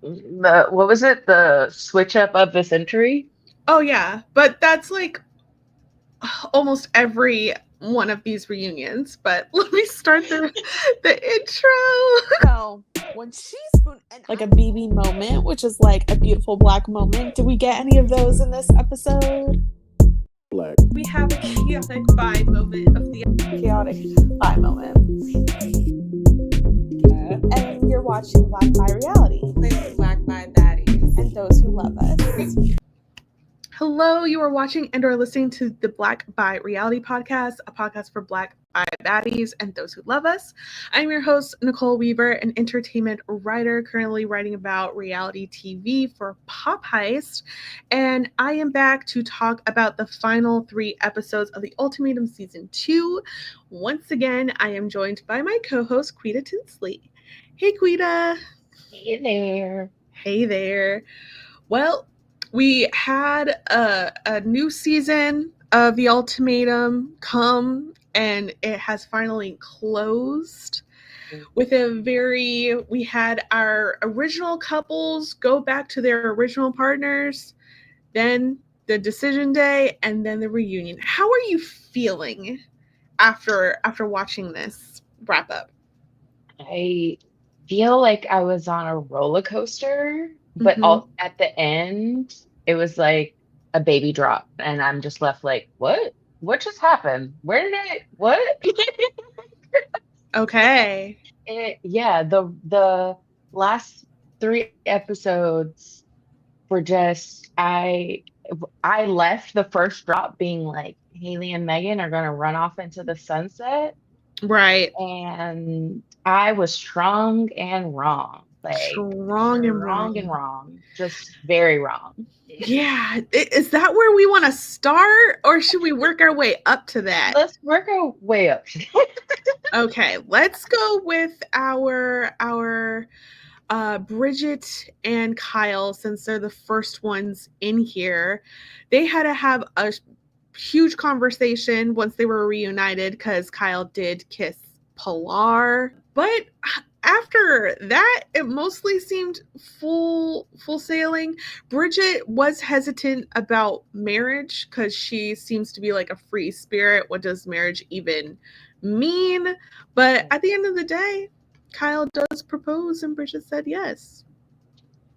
The what was it? The switch up of the century? Oh yeah, but that's like almost every one of these reunions. But let me start the intro. So when she spoon like a BB moment, which is like a beautiful black moment. Did we get any of those in this episode? Black. We have a chaotic vibe moment of the Chaotic bi moment. And you're watching Black Bi Reality. Black Bi Baddies. And those who love us. Hello, you are watching and or listening to the Black Bi Reality Podcast, a podcast for Black Bi Baddies and those who love us. I'm your host, Nicole Weaver, an entertainment writer currently writing about reality TV for Pop Heist. And I am back to talk about the final 3 episodes of the Ultimatum Season 2. Once again, I am joined by my co-host, Quita Tinsley. Hey, Quita. Hey there. Hey there. Well, we had a new season of The Ultimatum come, and it has finally closed with we had our original couples go back to their original partners, then the decision day, and then the reunion. How are you feeling after watching this wrap up? I feel like I was on a roller coaster, but at the end, it was like a baby drop, and I'm just left like, what? What just happened? Where did it? What? Okay. The last 3 episodes were just I left the first drop being like Haley and Megan are gonna run off into the sunset. Right. And I was strong and wrong. Like strong and wrong. Just very wrong. Yeah. Is that where we want to start, or should we work our way up to that? Let's work our way up. Okay, let's go with our Bridget and Kyle, since they're the first ones in here. They had to have a huge conversation once they were reunited because Kyle did kiss Pilar. But after that, it mostly seemed full sailing. Bridget was hesitant about marriage because she seems to be like a free spirit. What does marriage even mean? But at the end of the day, Kyle does propose and Bridget said yes.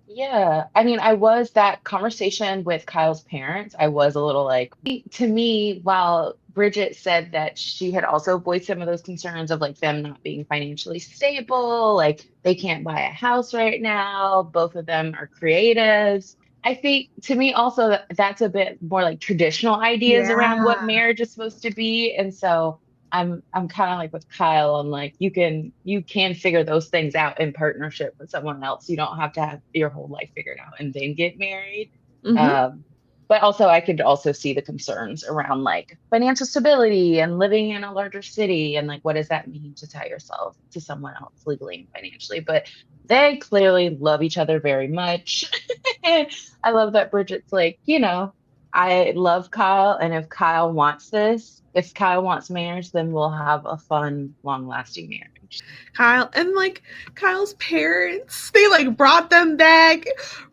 Yeah, I mean, that conversation with Kyle's parents, I was a little like, to me, while Bridget said that she had also voiced some of those concerns of like them not being financially stable, like they can't buy a house right now, both of them are creatives. I think to me also that's a bit more like traditional ideas around what marriage is supposed to be. And so I'm kind of like with Kyle. I'm like, you can figure those things out in partnership with someone else. You don't have to have your whole life figured out and then get married. But also I could also see the concerns around like financial stability and living in a larger city and like what does that mean to tie yourself to someone else legally and financially. But they clearly love each other very much. I love that Bridget's like, I love Kyle, and if Kyle wants marriage, then we'll have a fun, long-lasting marriage. Kyle's parents, they like brought them back.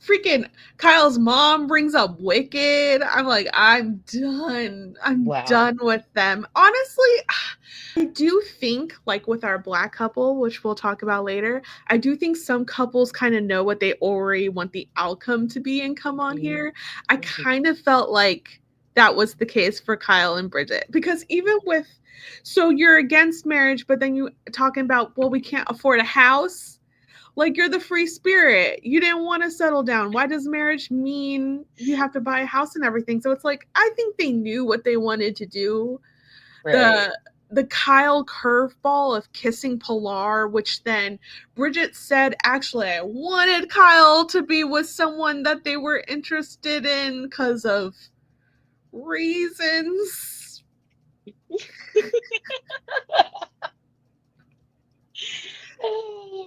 Freaking Kyle's mom brings up Wicked. I'm like, I'm done. Done with them. Honestly, I do think, like with our black couple, which we'll talk about later, I do think some couples kind of know what they already want the outcome to be and come on here. I kind of felt like that was the case for Kyle and Bridget, because even with, so you're against marriage, but then you talking about, well, we can't afford a house. Like, you're the free spirit. You didn't want to settle down. Why does marriage mean you have to buy a house and everything? So it's like, I think they knew what they wanted to do. Right. The Kyle curveball of kissing Pilar, which then Bridget said, actually, I wanted Kyle to be with someone that they were interested in because of reasons.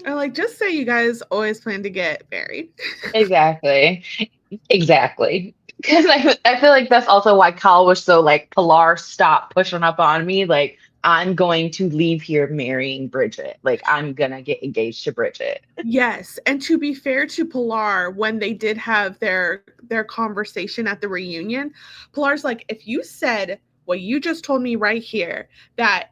Or like, just say you guys always plan to get married. Exactly. Because I feel like that's also why Kyle was so like, Pilar, stop pushing up on me. Like, I'm going to leave here marrying Bridget. Like, I'm gonna get engaged to Bridget. Yes, and to be fair to Pilar, when they did have their conversation at the reunion, Pilar's like, if you said what you just told me right here, that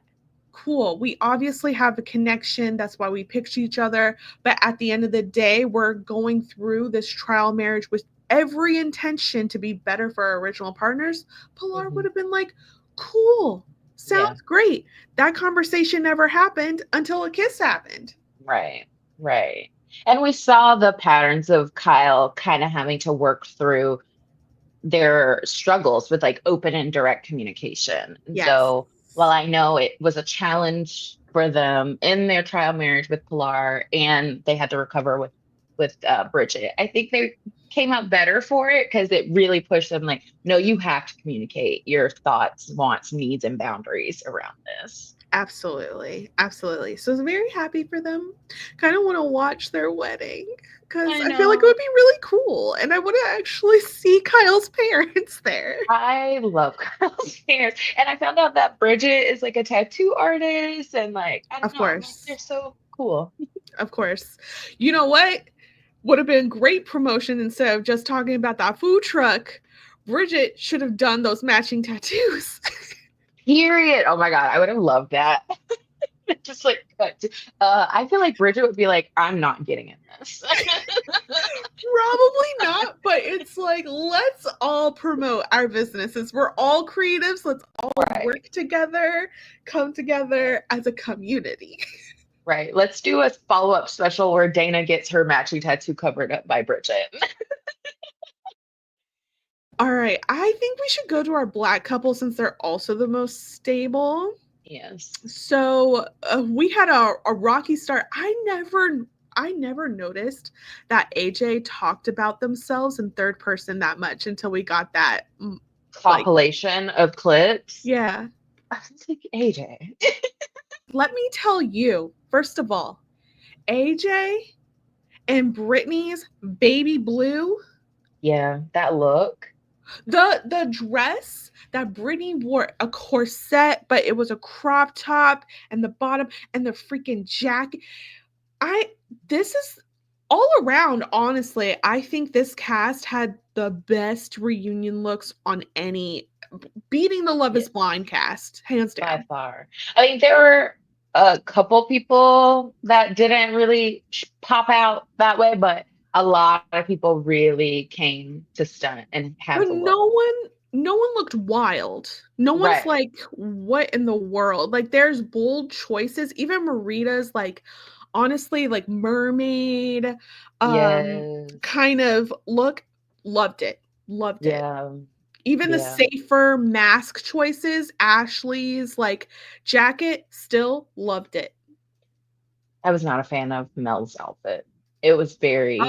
cool, we obviously have a connection, that's why we picked each other, but at the end of the day, we're going through this trial marriage with every intention to be better for our original partners, Pilar would have been like, cool, Yeah. sounds great. That conversation never happened until a kiss happened. Right. Right. And we saw the patterns of Kyle kind of having to work through their struggles with like open and direct communication. And Yes. so while I know it was a challenge for them in their trial marriage with Pilar and they had to recover with Bridget, I think they came out better for it because it really pushed them like, no, you have to communicate your thoughts, wants, needs, and boundaries around this. Absolutely. Absolutely. So I was very happy for them. Kind of want to watch their wedding because I feel like it would be really cool. And I want to actually see Kyle's parents there. I love Kyle's parents. And I found out that Bridget is like a tattoo artist and like, I don't Of know, I'm like, course. they're so cool. Of course. You know what? Would have been great promotion instead of just talking about that food truck. Bridget should have done those matching tattoos. Period. Oh my God, I would have loved that. Just like, I feel like Bridget would be like, I'm not getting in this. Probably not, but it's like, let's all promote our businesses. We're all creatives. Let's all work together, come together as a community. Right. Let's do a follow-up special where Dayna gets her matching tattoo covered up by Bridget. All right. I think we should go to our Black couple since they're also the most stable. Yes. So we had a rocky start. I never noticed that AJ talked about themselves in third person that much until we got that compilation of clips. Yeah. I was like, AJ. Let me tell you, first of all, AJ and Britney's baby blue. Yeah, that look. The dress that Britney wore, a corset, but it was a crop top and the bottom and the freaking jacket. This is all around, honestly, I think this cast had the best reunion looks on any, beating the Love is Blind cast, hands down. By far. I mean, there were a couple people that didn't really pop out that way, but a lot of people really came to stunt and have the look. No one looked wild. No one's like, what in the world? Like, there's bold choices. Even Marita's like, honestly, like mermaid kind of look. Loved it. Even the safer mask choices, Ashley's like jacket, still loved it. I was not a fan of Mel's outfit. It was very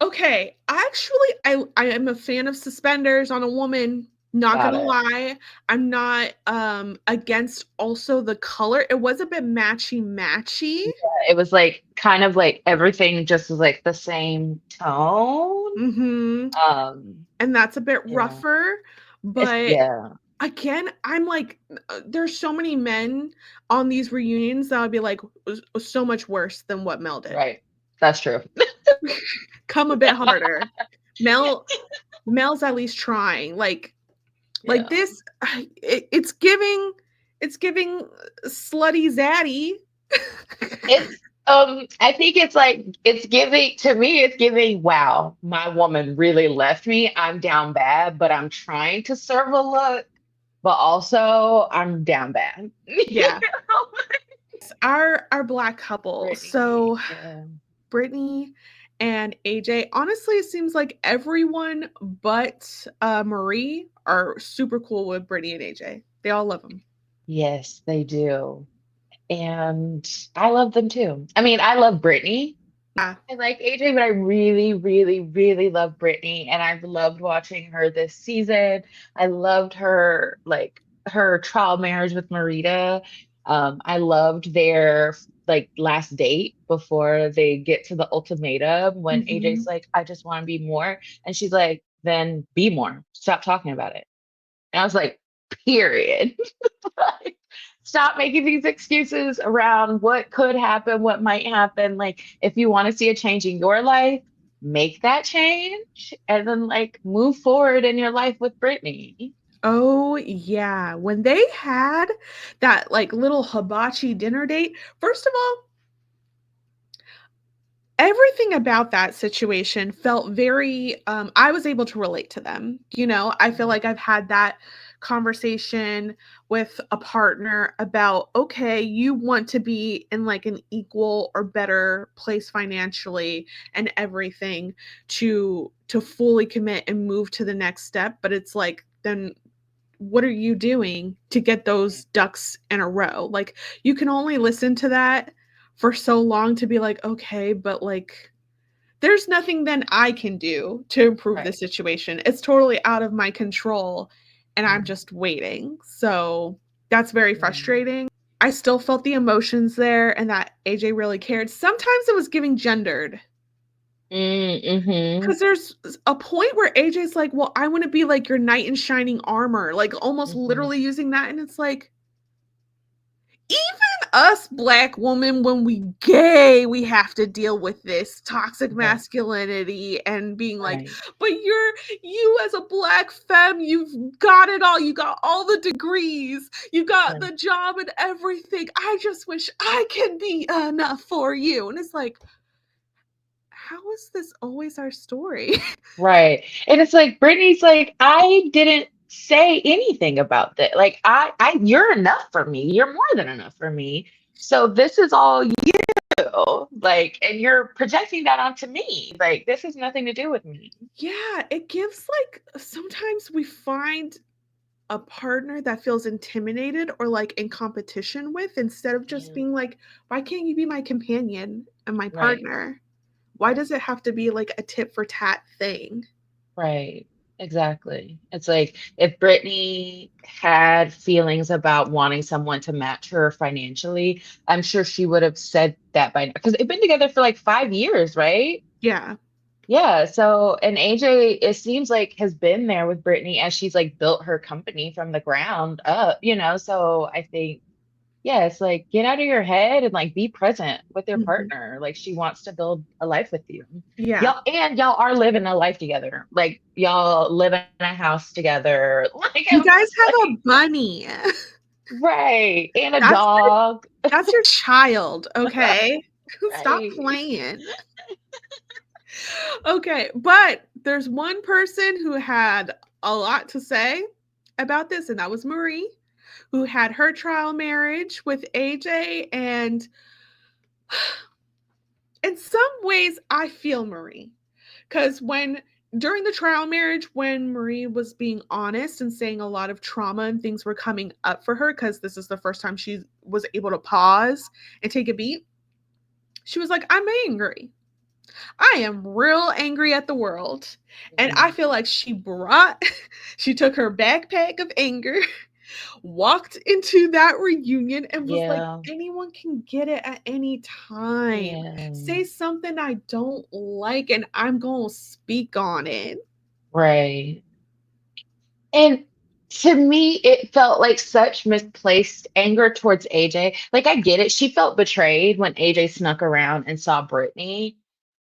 Okay, actually, I am a fan of suspenders on a woman. Not gonna lie, I'm not against also the color. It was a bit matchy. Yeah, it was like kind of like everything just was like the same tone. And that's a bit rougher, but again, I'm like, there's so many men on these reunions that would be like so much worse than what Mel did. Right, that's true. Come a bit harder. Mel's at least trying. Like this, it's giving slutty zaddy. It's I think it's giving wow, my woman really left me. I'm down bad, but I'm trying to serve a look, but also I'm down bad. Yeah. Our Black couple. Britney, so Britney and AJ, honestly, it seems like everyone but Marie are super cool with Britney and AJ. They all love them. Yes, they do. And I love them too. I mean, I love Britney. I like AJ, but I really, really, really love Britney. And I've loved watching her this season. I loved her, like her trial marriage with Marita. I loved their like last date before they get to the ultimatum when AJ's like, I just want to be more. And she's like, then be more. Stop talking about it. And I was like, period. stop making these excuses around what could happen, what might happen. Like, if you want to see a change in your life, make that change and then like move forward in your life with Britney. Oh yeah, when they had that like little hibachi dinner date, first of all, everything about that situation felt very I was able to relate to them. You know, I feel like I've had that conversation with a partner about, okay, you want to be in like an equal or better place financially and everything to fully commit and move to the next step, but it's like, then what are you doing to get those ducks in a row? Like, you can only listen to that for so long to be like, okay, but like, there's nothing then I can do to improve the Right. situation. It's totally out of my control, and I'm just waiting. So that's very frustrating. I still felt the emotions there and that AJ really cared. Sometimes it was giving gendered. Mm-hmm. Because there's a point where AJ's like, well, I want to be like your knight in shining armor, like almost Mm-hmm. literally using that. And it's like, even us black women, when we gay, we have to deal with this toxic Right. masculinity and being like, Right. but you as a black femme, you've got it all. You got all the degrees, you got Right. the job and everything. I just wish I could be enough for you. And it's like, how is this always our story? Right. And it's like Brittany's like, I didn't say anything about that. Like you're enough for me. You're more than enough for me. So this is all you. Like, and you're projecting that onto me. Like, this has nothing to do with me. Yeah, it gives like sometimes we find a partner that feels intimidated or like in competition with instead of just Yeah. being like, why can't you be my companion and my Right. partner? Why Right. does it have to be like a tit for tat thing? Right. Exactly. It's like if Brittany had feelings about wanting someone to match her financially, I'm sure she would have said that by now. Because they've been together for like 5 years, right? Yeah. Yeah. So, and AJ, it seems like has been there with Brittany as she's like built her company from the ground up, you know? So I think, yeah, it's like get out of your head and like be present with your Mhm. partner. Like she wants to build a life with you. Yeah. Y'all are living a life together. Like y'all live in a house together. Like You I'm guys just have a like, bunny. right. And a That's your dog. that's your child, okay? Stop Right. playing. Okay, but there's one person who had a lot to say about this, and that was Marie, who had her trial marriage with AJ. And in some ways, I feel Marie. Because during the trial marriage, when Marie was being honest and saying a lot of trauma and things were coming up for her, because this is the first time she was able to pause and take a beat, she was like, I'm angry. I am real angry at the world. And I Mhm. feel like she took her backpack of anger, walked into that reunion, and was like, Yeah. anyone can get it at any time. Yeah. Say something I don't like, and I'm going to speak on it. Right. And to me, it felt like such misplaced anger towards AJ. Like, I get it. She felt betrayed when AJ snuck around and saw Brittany.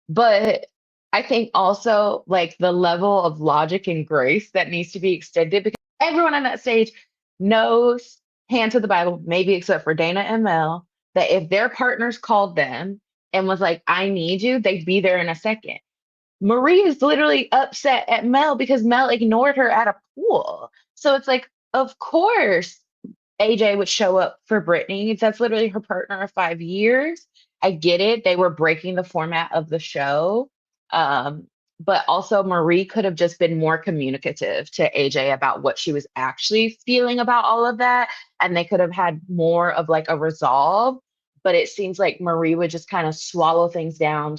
But I think also, like, the level of logic and grace that needs to be extended because everyone on that stage knows, hand to the Bible, maybe except for Dayna and Mel, that if their partners called them and was like, I need you, they'd be there in a second. Marie is literally upset at Mel because Mel ignored her at a pool. So it's like, of course, AJ would show up for Brittany. That's literally her partner of 5 years. I get it. They were breaking the format of the show. But also, Marie could have just been more communicative to AJ about what she was actually feeling about all of that. And they could have had more of like a resolve. But it seems like Marie would just kind of swallow things down,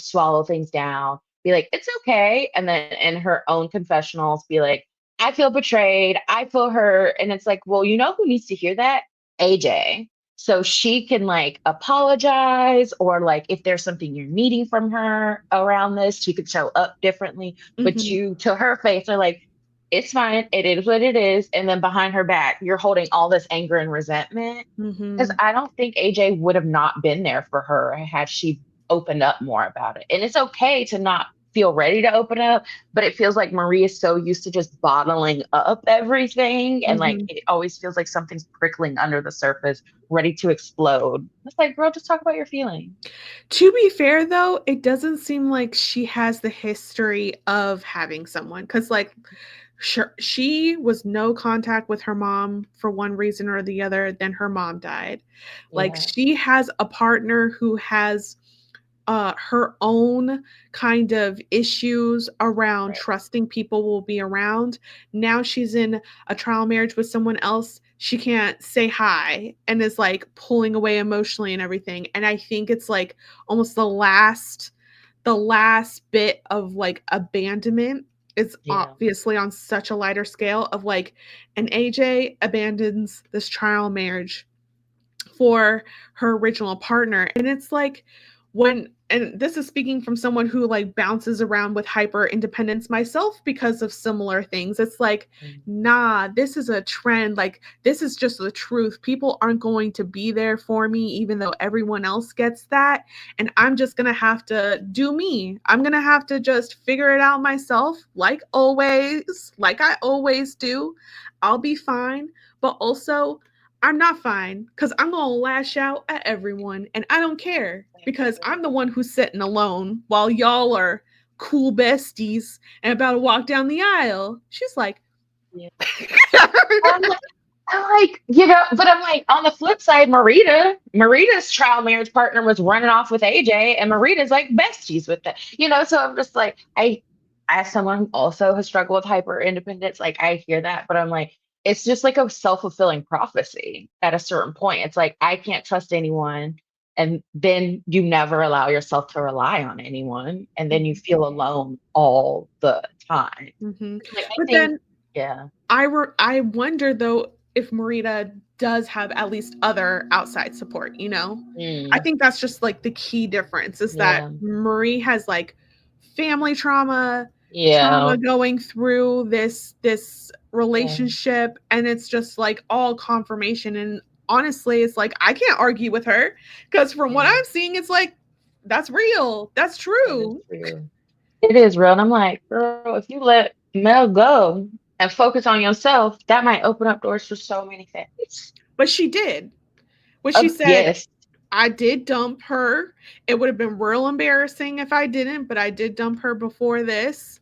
be like, it's okay. And then in her own confessionals, be like, I feel betrayed. I feel hurt. And it's like, well, you know who needs to hear that? AJ. So she can like apologize, or like if there's something you're needing from her around this, she could show up differently. But Mhm. you, to her face, are like, it's fine. It is what it is. And then behind her back, you're holding all this anger and resentment. Because I don't think AJ would have not been there for her had she opened up more about it. And it's okay to not feel ready to open up, but it feels like Marie is so used to just bottling up everything. And like it always feels like something's prickling under the surface, ready to explode. It's like, girl, just talk about your feelings. To be fair, though, it doesn't seem like she has the history of having someone. Because, like, sure, she was no contact with her mom for one reason or the other. Then her mom died. Like, Yeah. she has a partner who has her own kind of issues around trusting people will be around. Now she's in a trial marriage with someone else. She can't say hi and is like pulling away emotionally and everything. And I think it's like almost the last bit of like abandonment is Yeah. obviously on such a lighter scale of like an AJ abandons this trial marriage for her original partner. And it's like and this is speaking from someone who like bounces around with hyper independence myself because of similar things. It's like, nah, this is a trend. Like, this is just the truth. People aren't going to be there for me, even though everyone else gets that. And I'm just going to have to do me. I'm going to have to just figure it out myself, like I always do. I'll be fine. But also, I'm not fine because I'm going to lash out at everyone and I don't care because I'm the one who's sitting alone while y'all are cool besties and about to walk down the aisle. She's like, Yeah. I'm like, but I'm like, on the flip side, Marita's trial marriage partner was running off with AJ, and Marita's like besties with it, So I'm just like, as someone who also has struggled with hyper independence, like I hear that, but I'm like, it's just like a self-fulfilling prophecy at a certain point. It's like, I can't trust anyone. And then you never allow yourself to rely on anyone. And then you feel alone all the time. Like, but then, yeah. I wonder though if Marita does have at least other outside support, I think that's just like the key difference is that Marie has like family trauma going through this relationship, and it's just like all confirmation. And honestly, it's like I can't argue with her because from what I'm seeing, it's like that's real. That's true. It is real. And I'm like, girl, if you let Mel go and focus on yourself, that might open up doors for so many things. But she did. When she said, I did dump her. It would have been real embarrassing if I didn't, but I did dump her before this.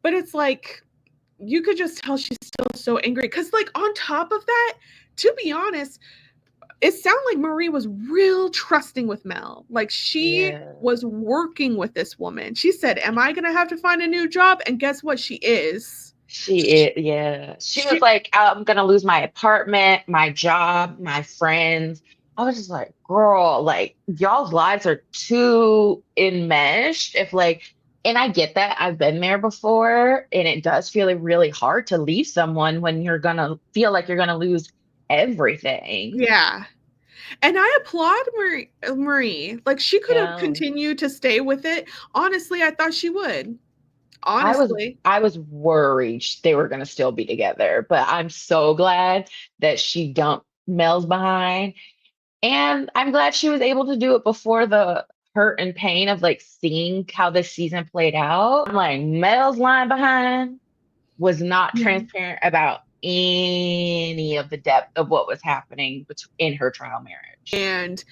But it's like, you could just tell she's still so angry. Because, like, on top of that, to be honest, it sounded like Marie was real trusting with Mel. Like, she was working with this woman. She said, am I going to have to find a new job? And guess what? She is. She was like, I'm going to lose my apartment, my job, my friends. I was just like, girl, like, y'all's lives are too enmeshed. And I get that. I've been there before. And it does feel really hard to leave someone when you're going to feel like you're going to lose everything. Yeah. And I applaud Marie. Like, she could have continued to stay with it. Honestly, I thought she would. Honestly. I was worried they were going to still be together, but I'm so glad that she dumped Mel's behind. And I'm glad she was able to do it before the hurt and pain of like seeing how this season played out. I'm like, Mel's line behind was not transparent about any of the depth of what was happening in her trial marriage. And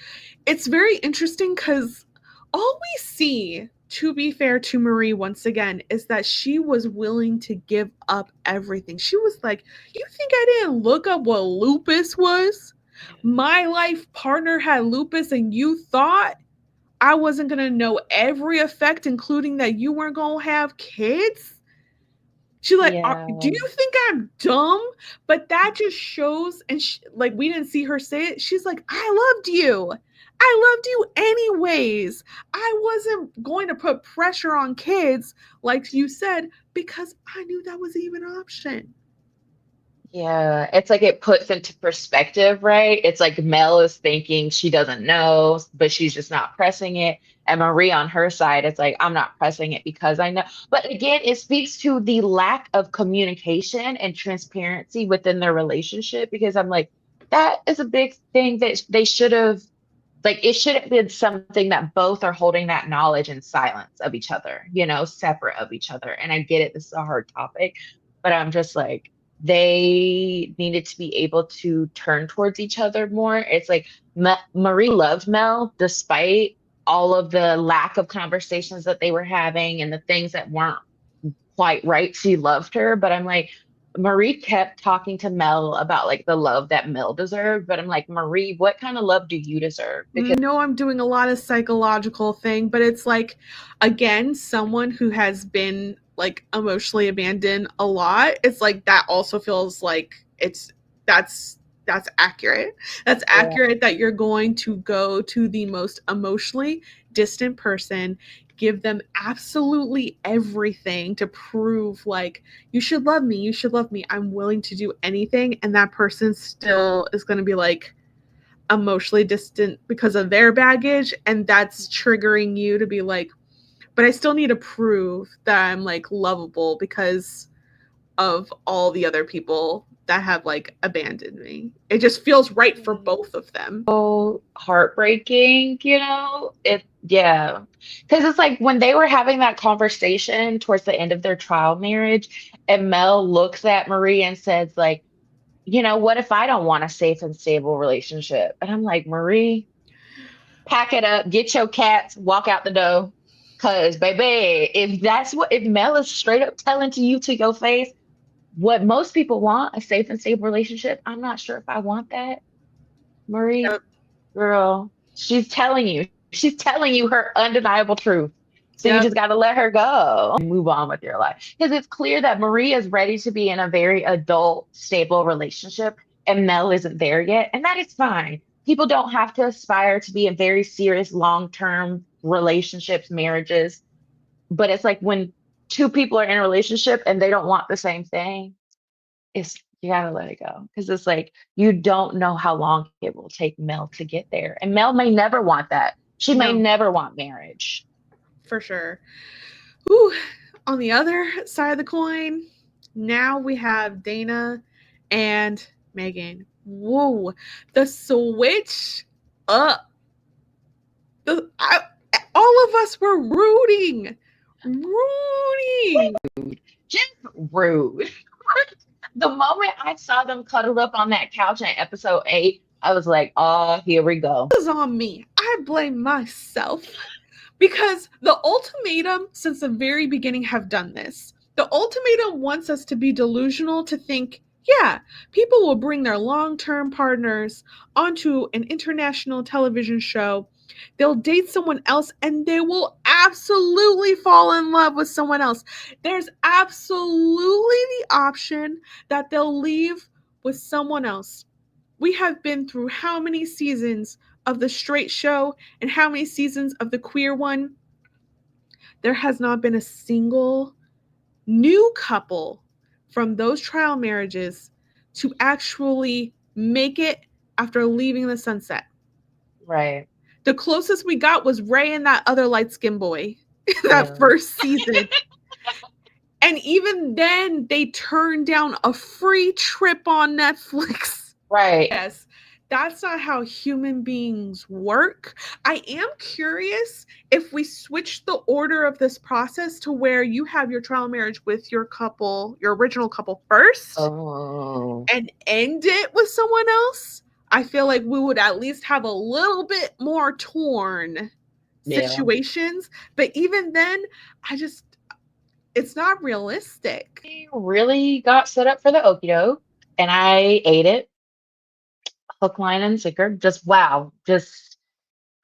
it's very interesting because all we see, to be fair to Marie once again, is that she was willing to give up everything. She was like, you think I didn't look up what lupus was? My life partner had lupus and you thought I wasn't going to know every effect, including that you weren't going to have kids? She's like, do you think I'm dumb? But that just shows, and like, we didn't see her say it. She's like, I loved you. I loved you anyways. I wasn't going to put pressure on kids, like you said, because I knew that was even an option. Yeah, it's like it puts into perspective, right? It's like Mel is thinking she doesn't know, but she's just not pressing it. And Marie on her side, it's like, I'm not pressing it because I know. But again, it speaks to the lack of communication and transparency within their relationship because I'm like, that is a big thing that they should have, like, it should have been something that both are holding that knowledge in silence of each other, separate of each other. And I get it, this is a hard topic, but I'm just like, they needed to be able to turn towards each other more. It's like Marie loved Mel despite all of the lack of conversations that they were having and the things that weren't quite right. She loved her, but I'm like, Marie kept talking to Mel about like the love that Mel deserved. But I'm like, Marie, what kind of love do you deserve? Because I know I'm doing a lot of psychological thing, but it's like, again, someone who has been like emotionally abandoned a lot, it's like that also feels like that's accurate. That's accurate that you're going to go to the most emotionally distant person, give them absolutely everything to prove like you should love me, you should love me, I'm willing to do anything, and that person still is going to be like emotionally distant because of their baggage, and that's triggering you to be like, but I still need to prove that I'm like lovable because of all the other people that have like abandoned me. It just feels right for both of them. So heartbreaking, yeah. Because it's like when they were having that conversation towards the end of their trial marriage, and Mel looks at Marie and says, like, what if I don't want a safe and stable relationship? And I'm like, Marie, pack it up, get your cats, walk out the door. Cause baby, if Mel is straight up telling to you to your face what most people want, a safe and stable relationship, I'm not sure if I want that. Marie, Yep. girl, she's telling you. She's telling you her undeniable truth. So you Yep. just got to let her go and move on with your life. Because it's clear that Marie is ready to be in a very adult, stable relationship, and Mel isn't there yet. And that is fine. People don't have to aspire to be in very serious, long-term relationships, marriages. But it's like when two people are in a relationship and they don't want the same thing, it's you gotta let it go because it's like you don't know how long it will take Mel to get there, and Mel may never want that. She may No, never want marriage. for sure. Whew. On the other side of the coin, now we have Dayna and Magan. Whoa, the switch up. All of us were rooting. Just rude. The moment I saw them cuddled up on that couch in episode 8, I was like, oh, here we go. This is on me. I blame myself. Because the ultimatum, since the very beginning, have done this. The ultimatum wants us to be delusional to think, yeah, people will bring their long-term partners onto an international television show. They'll date someone else and they will absolutely fall in love with someone else. There's absolutely the option that they'll leave with someone else. We have been through how many seasons of the straight show and how many seasons of the queer one? There has not been a single new couple from those trial marriages to actually make it after leaving the sunset. Right. The closest we got was Ray and that other light skinned boy in that first season. And even then, they turned down a free trip on Netflix. Right. Yes, that's not how human beings work. I am curious if we switch the order of this process to where you have your trial marriage with your couple, your original couple first, and end it with someone else. I feel like we would at least have a little bit more torn situations. But even then, it's not realistic. We really got set up for the okie doke, and I ate it. Hook, line, and sinker. Just wow, just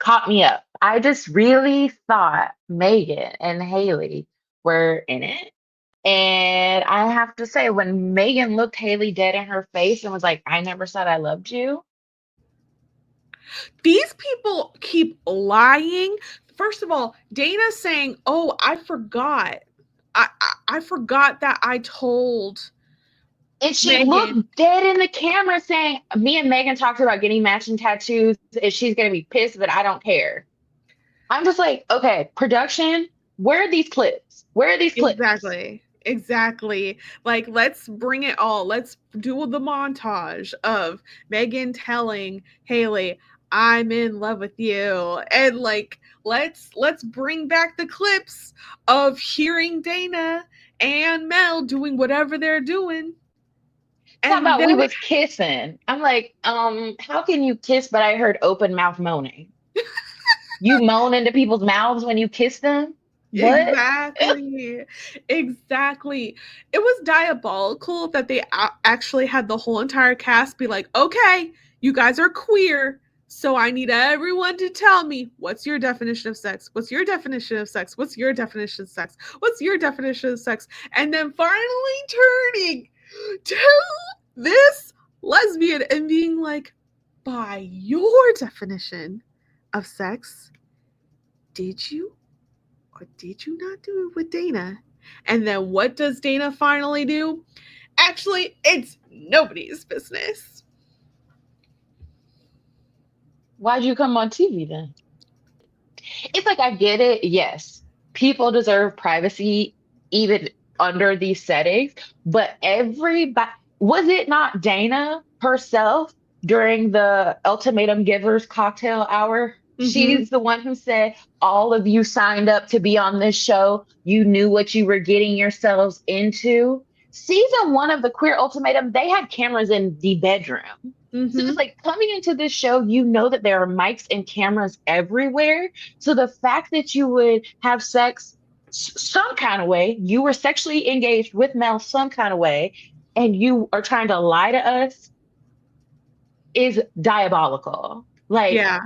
caught me up. I just really thought Magan and Haley were in it. And I have to say, when Magan looked Haley dead in her face and was like, I never said I loved you. These people keep lying. First of all, Dayna saying, oh, I forgot. I forgot that I told And she Magan. looked dead in the camera saying, me and Megan talked about getting matching tattoos and she's going to be pissed, but I don't care. I'm just like, okay, production, where are these clips? Where are these clips? Exactly. Like, let's bring it all. Let's do the montage of Megan telling Haley, I'm in love with you. And like, let's bring back the clips of hearing Dayna and Mel doing whatever they're doing. How And about then we was kissing? I'm like, how can you kiss? But I heard open mouth moaning. You moan into people's mouths when you kiss them? What? Exactly. It was diabolical that they actually had the whole entire cast be like, okay, you guys are queer, so I need everyone to tell me, what's your definition of sex? What's your definition of sex? What's your definition of sex? What's your definition of sex? And then finally turning to this lesbian and being like, by your definition of sex, did you or did you not do it with Dayna? And then what does Dayna finally do? Actually, it's nobody's business. Why'd you come on TV then? It's like, I get it. Yes, people deserve privacy even under these settings, but everybody, was it not Dayna herself during the Ultimatum Givers cocktail hour? She's the one who said, all of you signed up to be on this show. You knew what you were getting yourselves into. Season 1 of the Queer Ultimatum, they had cameras in the bedroom. So it's like, coming into this show, you know that there are mics and cameras everywhere. So the fact that you would have sex some kind of way, you were sexually engaged with Mel some kind of way, and you are trying to lie to us is diabolical. Like, yeah,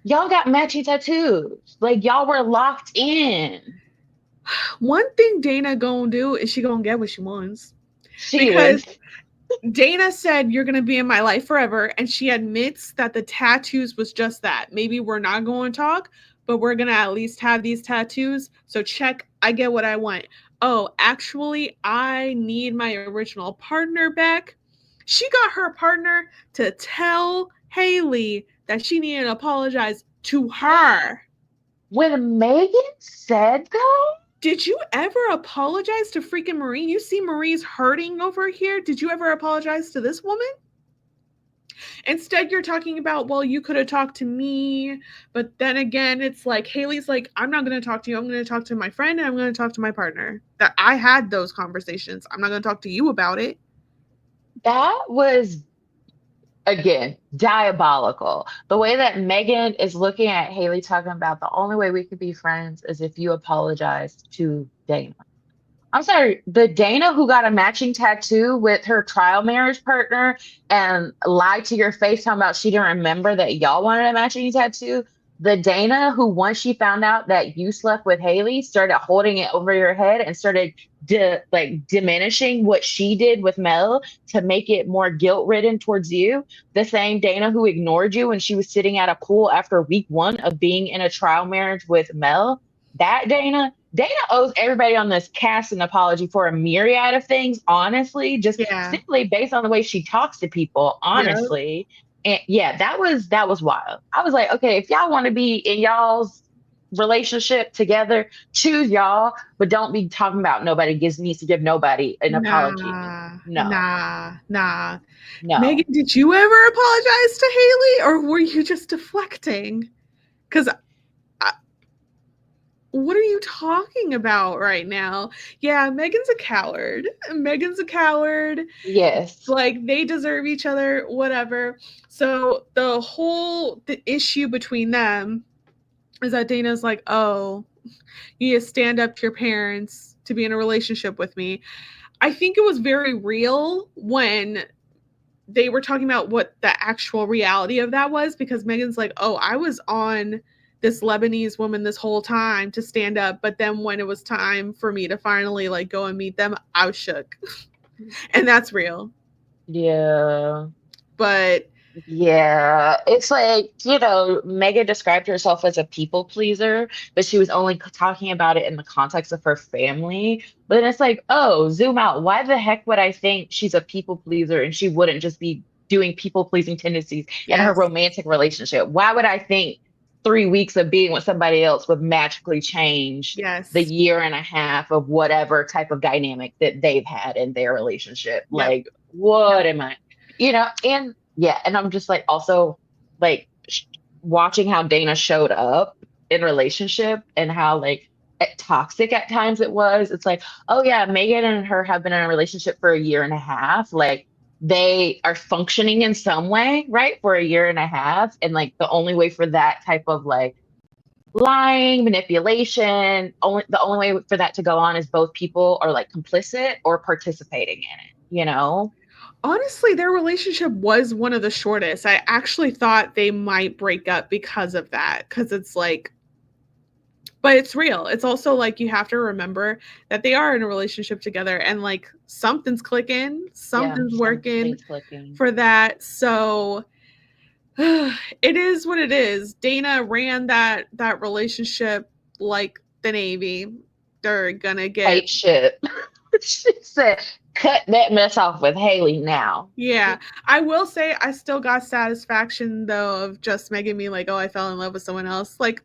y'all got matching tattoos. Like, y'all were locked in. One thing Dayna gonna do is she gonna get what she wants. She because was. Dayna said, you're going to be in my life forever. And she admits that the tattoos was just that. Maybe we're not going to talk, but we're going to at least have these tattoos. So check, I get what I want. Oh, actually, I need my original partner back. She got her partner to tell Haley that she needed to apologize to her. When Megan said that, did you ever apologize to freaking Marie? You see Marie's hurting over here. Did you ever apologize to this woman? Instead, you're talking about, well, you could have talked to me. But then again, it's like, Haley's like, I'm not going to talk to you. I'm going to talk to my friend and I'm going to talk to my partner. That I had those conversations. I'm not going to talk to you about it. That was, again, diabolical. The way that Megan is looking at Haley, talking about the only way we could be friends is if you apologize to Dayna. I'm sorry, the Dayna who got a matching tattoo with her trial marriage partner and lied to your face talking about she didn't remember that y'all wanted a matching tattoo. The Dayna who, once she found out that you slept with Haley, started holding it over your head and started diminishing what she did with Mel to make it more guilt-ridden towards you. The same Dayna who ignored you when she was sitting at a pool after week 1 of being in a trial marriage with Mel. That Dayna owes everybody on this cast an apology for a myriad of things, honestly, just simply based on the way she talks to people, honestly. And yeah, that was wild. I was like, okay, if y'all want to be in y'all's relationship together, choose y'all, but don't be talking about nobody needs to give nobody an apology. Nah. No. Megan, did you ever apologize to Haley, or were you just deflecting? Because what are you talking about right now? Yeah, Megan's a coward. Yes. Like, they deserve each other, whatever. So the issue between them is that Dayna's like, oh, you need to stand up to your parents to be in a relationship with me. I think it was very real when they were talking about what the actual reality of that was, because Megan's like, oh, I was on this Lebanese woman this whole time to stand up, but then when it was time for me to finally like go and meet them, I was shook. And that's real. Yeah. But Yeah, it's like, Megan described herself as a people pleaser, but she was only talking about it in the context of her family. But then it's like, oh, zoom out. Why the heck would I think she's a people pleaser and she wouldn't just be doing people pleasing tendencies in her Yes. romantic relationship? Why would I think 3 weeks of being with somebody else would magically change the Yes. year and a half of whatever type of dynamic that they've had in their relationship? Yep. Like, what Yep. am I? And yeah, and I'm just like also like watching how Dayna showed up in relationship and how like toxic at times it was. It's like, oh yeah, Megan and her have been in a relationship for a year and a half. Like they are functioning in some way, right, for a year and a half. And like the only way for that type of like lying, manipulation, the only way for that to go on is both people are like complicit or participating in it. Honestly, their relationship was one of the shortest. I actually thought they might break up because of that. Because it's like, but it's real. It's also like you have to remember that they are in a relationship together and like something's clicking, Yeah, something's working something's clicking. for that. So it is what it is. Dayna ran that relationship like the Navy. They're gonna get Tight ship. She said, cut that mess off with Haley now. yeah. I will say I still got satisfaction though of just Megan being like, oh, I fell in love with someone else. Like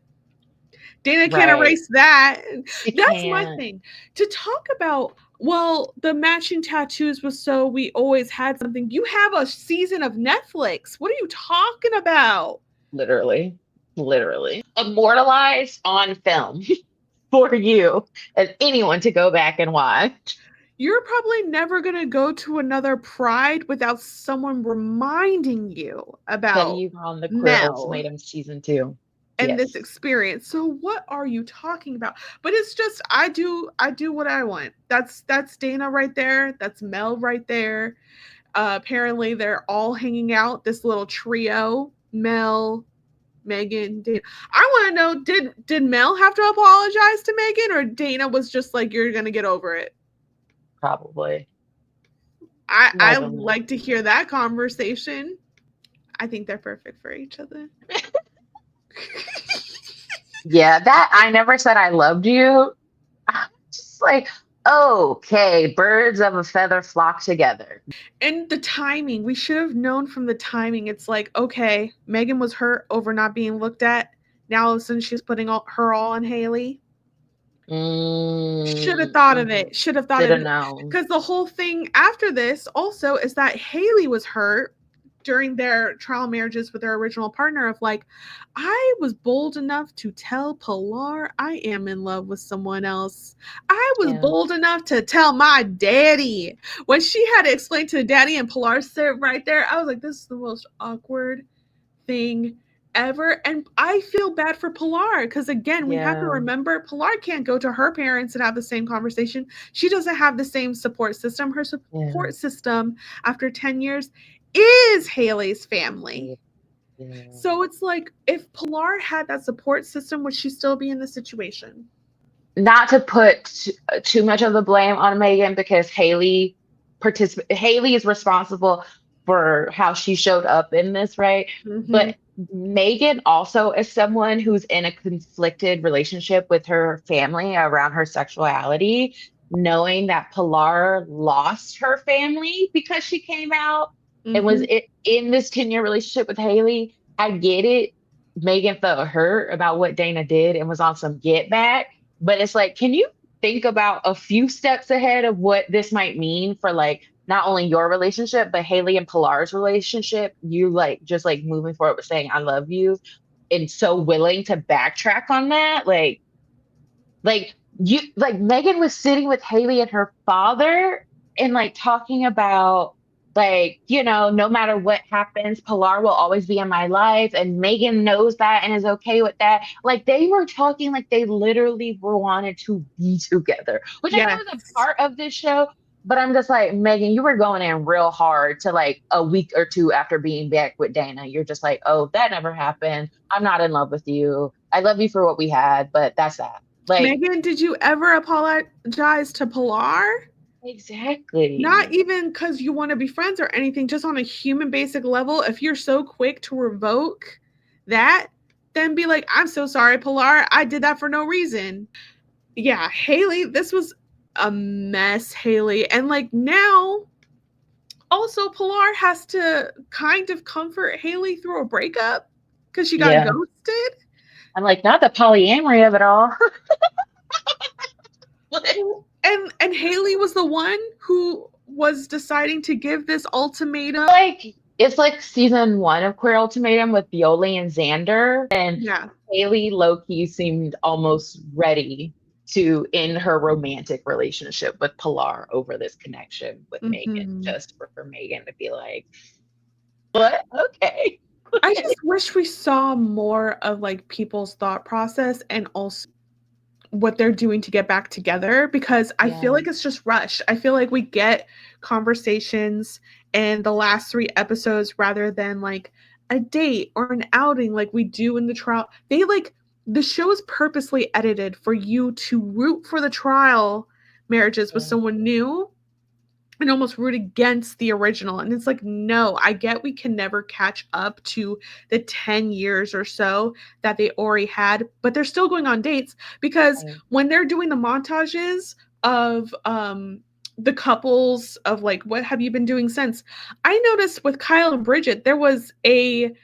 Dayna can't Right. erase that. She That's my can't. thing. To talk about, well, the matching tattoos was so we always had something. You have a season of Netflix. What are you talking about? Literally. Literally. Immortalized on film for you and anyone to go back and watch. You're probably never going to go to another Pride without someone reminding you That about you were on the Queer Mel Ultimatum season 2. and this Yes. experience. So what are you talking about? But it's just I do what I want. That's Dayna right there. That's Mel right there. Apparently they're all hanging out, this little trio, Mel, Megan, Dayna. I want to know, did Mel have to apologize to Megan or Dayna was just like, you're gonna get over it? Probably. I Never would mind. like to hear that conversation. I think they're perfect for each other. Yeah, that I never said I loved you. I'm just like, okay, birds of a feather flock together. And the timing, we should have known from the timing. It's like, okay, Megan was hurt over not being looked at. Now all of a sudden she's putting her all on Haley. Should have thought of Mm-hmm. it. Should have thought Should of have it. known. Because the whole thing after this also is that Haley was hurt during their trial marriages with their original partner of like, I was bold enough to tell Pilar I am in love with someone else. I was Yeah. bold enough to tell my daddy. When she had to explain to daddy and Pilar sit right there, I was like, this is the most awkward thing ever. And I feel bad for Pilar because, again, we have to Yeah. remember Pilar can't go to her parents and have the same conversation. She doesn't have the same support system. Her Yeah. support system after 10 years is Haley's family. Yeah. So it's like, if Pilar had that support system, would she still be in this situation? Not to put too much of the blame on Megan because Haley is responsible for how she showed up in this, right? Mm-hmm. But Megan also is someone who's in a conflicted relationship with her family around her sexuality, knowing that Pilar lost her family because she came out and was Mm-hmm. in this 10-year relationship with Haley. I get it. Megan felt hurt about what Dayna did and was on some get back. But it's like, can you think about a few steps ahead of what this might mean for like not only your relationship, but Haley and Pilar's relationship? You like just like moving forward with saying, I love you, and so willing to backtrack on that. Like Megan was sitting with Haley and her father and like talking about like, no matter what happens, Pilar will always be in my life. And Megan knows that and is okay with that. Like they were talking like they literally were wanted to be together, which I know Yes. is a part of this show. But I'm just like, Megan, you were going in real hard to like a week or two after being back with Dayna. You're just like, oh, that never happened. I'm not in love with you. I love you for what we had, but that's that. Like, Megan, did you ever apologize to Pilar? Exactly. Not even because you want to be friends or anything, just on a human basic level. If you're so quick to revoke that, then be like, I'm so sorry, Pilar. I did that for no reason. Yeah, Haley, this was a mess, Haley. And like now, also Pilar has to kind of comfort Haley through a breakup because she got Yeah. ghosted. I'm like, not the polyamory of it all. And Haley was the one who was deciding to give this ultimatum. Like, it's like season 1 of Queer Ultimatum with Yoli and Xander, and Yeah. Haley low-key seemed almost ready to end her romantic relationship with Pilar over this connection with Magan, just for Magan to be like, what? Okay. I just wish we saw more of like people's thought process and also what they're doing to get back together, because I feel like it's just rushed. I feel like we get conversations in the last 3 episodes rather than like a date or an outing like we do in the trial. They like the show is purposely edited for you to root for the trial marriages with someone new and almost root against the original. And it's like, no, I get we can never catch up to the 10 years or so that they already had, but they're still going on dates because when they're doing the montages of the couples of like, what have you been doing since? I noticed with Kyle and Bridget, there was a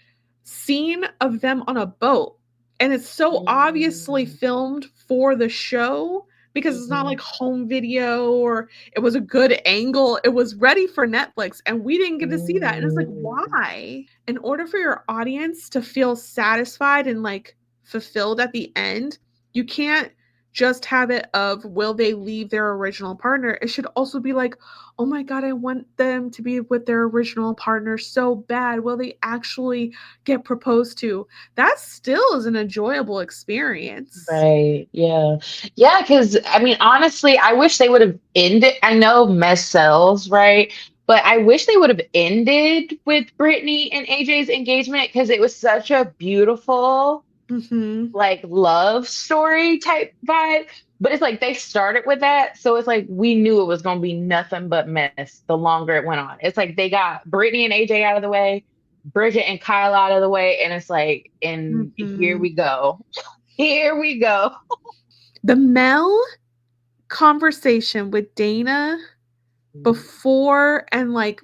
scene of them on a boat, and it's so obviously filmed for the show because it's not like home video or it was a good angle. It was ready for Netflix and we didn't get to see that. And it's like, why? In order for your audience to feel satisfied and like fulfilled at the end, you can't just have it of will they leave their original partner. It should also be like, oh my God, I want them to be with their original partner so bad. Will they actually get proposed to? That still is an enjoyable experience. Right. Yeah. Yeah. Because, I mean, honestly, I wish they would have ended. I know mess sells, right? But I wish they would have ended with Britney and AJ's engagement because it was such a beautiful, like, love story type vibe. But it's like they started with that. So it's like we knew it was going to be nothing but mess the longer it went on. It's like they got Britney and AJ out of the way, Bridget and Kyle out of the way. And it's like, and here we go. Here we go. The Mel conversation with Dayna before and like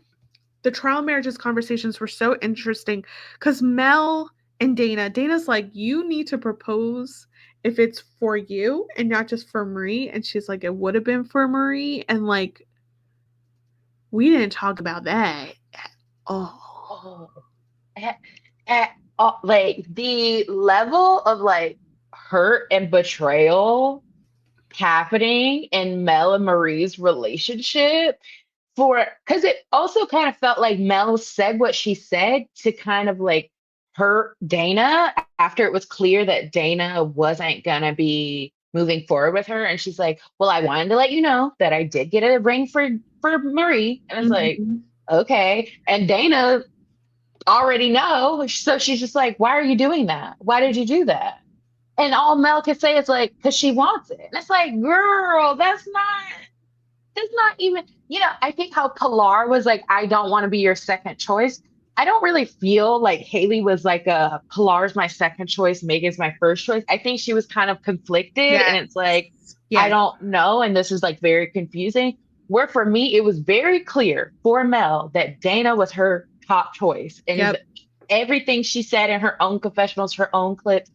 the trial marriages conversations were so interesting because Mel and Dayna's like, you need to propose if it's for you and not just for Marie. And she's like, it would have been for Marie. And like, we didn't talk about that at all. Like the level of like hurt and betrayal happening in Mel and Marie's relationship because it also kind of felt like Mel said what she said to kind of like hurt Dayna after it was clear that Dayna wasn't gonna be moving forward with her. And she's like, well, I wanted to let you know that I did get a ring for Marie. And it's like, okay. And Dayna already know. So she's just like, why are you doing that? Why did you do that? And all Mel can say is like, because she wants it. And it's like, girl, that's not even, I think how Pilar was like, I don't want to be your second choice. I don't really feel like Haley was like Pilar's my second choice, Megan's my first choice. I think she was kind of conflicted and it's like, I don't know. And this is like very confusing. Where for me, it was very clear for Mel that Dayna was her top choice. And everything she said in her own confessionals, her own clips,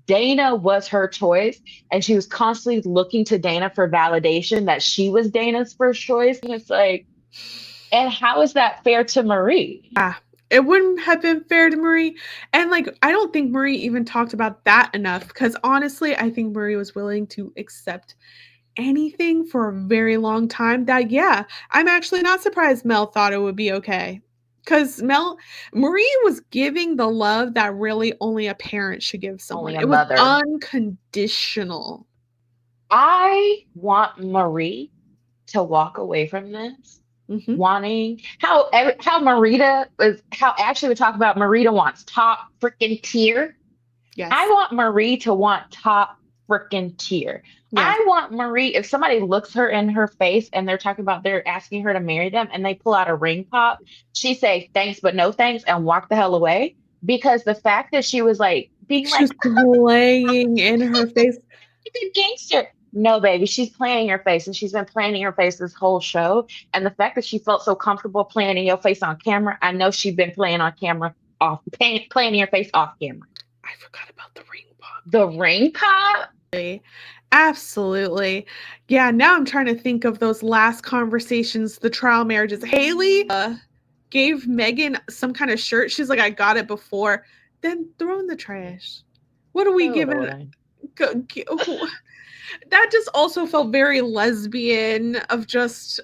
Dayna was her choice. And she was constantly looking to Dayna for validation that she was Dayna's first choice. And it's like, and how is that fair to Marie? Yeah, it wouldn't have been fair to Marie. And like, I don't think Marie even talked about that enough because honestly, I think Marie was willing to accept anything for a very long time. That, yeah, I'm actually not surprised Mel thought it would be okay. Because Marie was giving the love that really only a parent should give someone. It was unconditional. I want Marie to walk away from this, wanting how Marita was, how Ashley would talk about Marita wants top freaking tier. Yes. I want Marie to want top freaking tear. Yes. I want Marie, if somebody looks her in her face and they're talking about they're asking her to marry them and they pull out a ring pop, she say thanks but no thanks and walk the hell away. Because the fact that she was like being She like was playing in her face. a gangster. No, baby, she's playing in your face and she's been playing in your face this whole show. And the fact that she felt so comfortable playing in your face on camera, I know she's been playing on camera playing in your face off camera. I forgot about the ring pop. The ring pop? Absolutely. Yeah, now I'm trying to think of those last conversations, the trial marriages. Haley gave Magan some kind of shirt. She's like, I got it before. Then throw in the trash. What are we giving? That just also felt very lesbian of just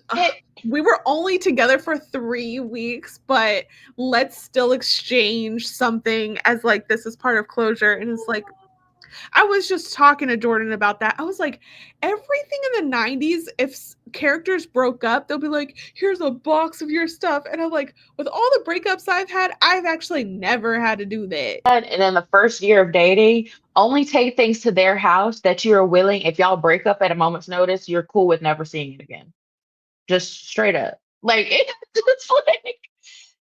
we were only together for 3 weeks, but let's still exchange something as like this is part of closure. And it's like, I was just talking to Jordan about that. I was like, everything in the 90s, if characters broke up, they'll be like, here's a box of your stuff. And I'm like, with all the breakups I've had, I've actually never had to do that. And in the first year of dating, only take things to their house that you are willing, if y'all break up at a moment's notice, you're cool with never seeing it again. Just straight up. Like, it's like,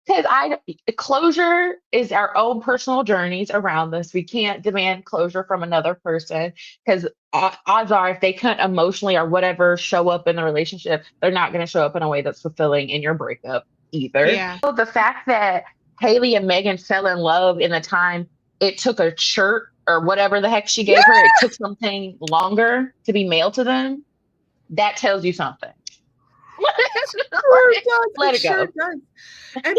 because closure is our own personal journeys around this. We can't demand closure from another person because odds are if they couldn't emotionally or whatever show up in the relationship, they're not going to show up in a way that's fulfilling in your breakup either. Yeah. So the fact that Haley and Magan fell in love in the time it took a shirt or whatever the heck she gave her, it took something longer to be mailed to them, that tells you something. Let it go. And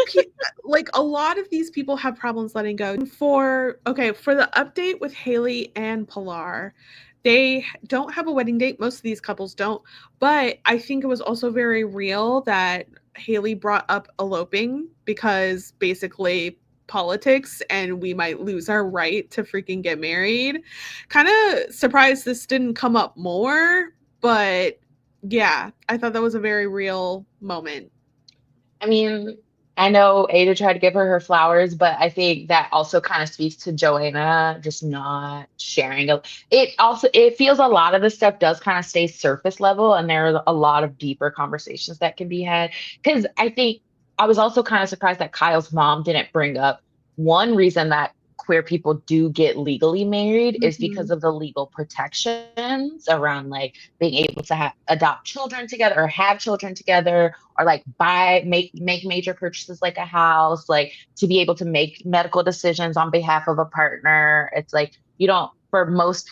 like a lot of these people have problems letting go. For the update with Haley and Pilar, they don't have a wedding date. Most of these couples don't, but I think it was also very real that Haley brought up eloping because basically politics and we might lose our right to freaking get married. Kind of surprised this didn't come up more, but yeah, I thought that was a very real moment. I mean, I know Ada tried to give her flowers, but I think that also kind of speaks to Joanna just not sharing. It feels a lot of the stuff does kind of stay surface level, and there's a lot of deeper conversations that can be had. Because I think I was also kind of surprised that Kyle's mom didn't bring up one reason that queer people do get legally married is because of the legal protections around like being able to adopt children together or have children together or like make major purchases like a house, like to be able to make medical decisions on behalf of a partner. It's like you don't, for most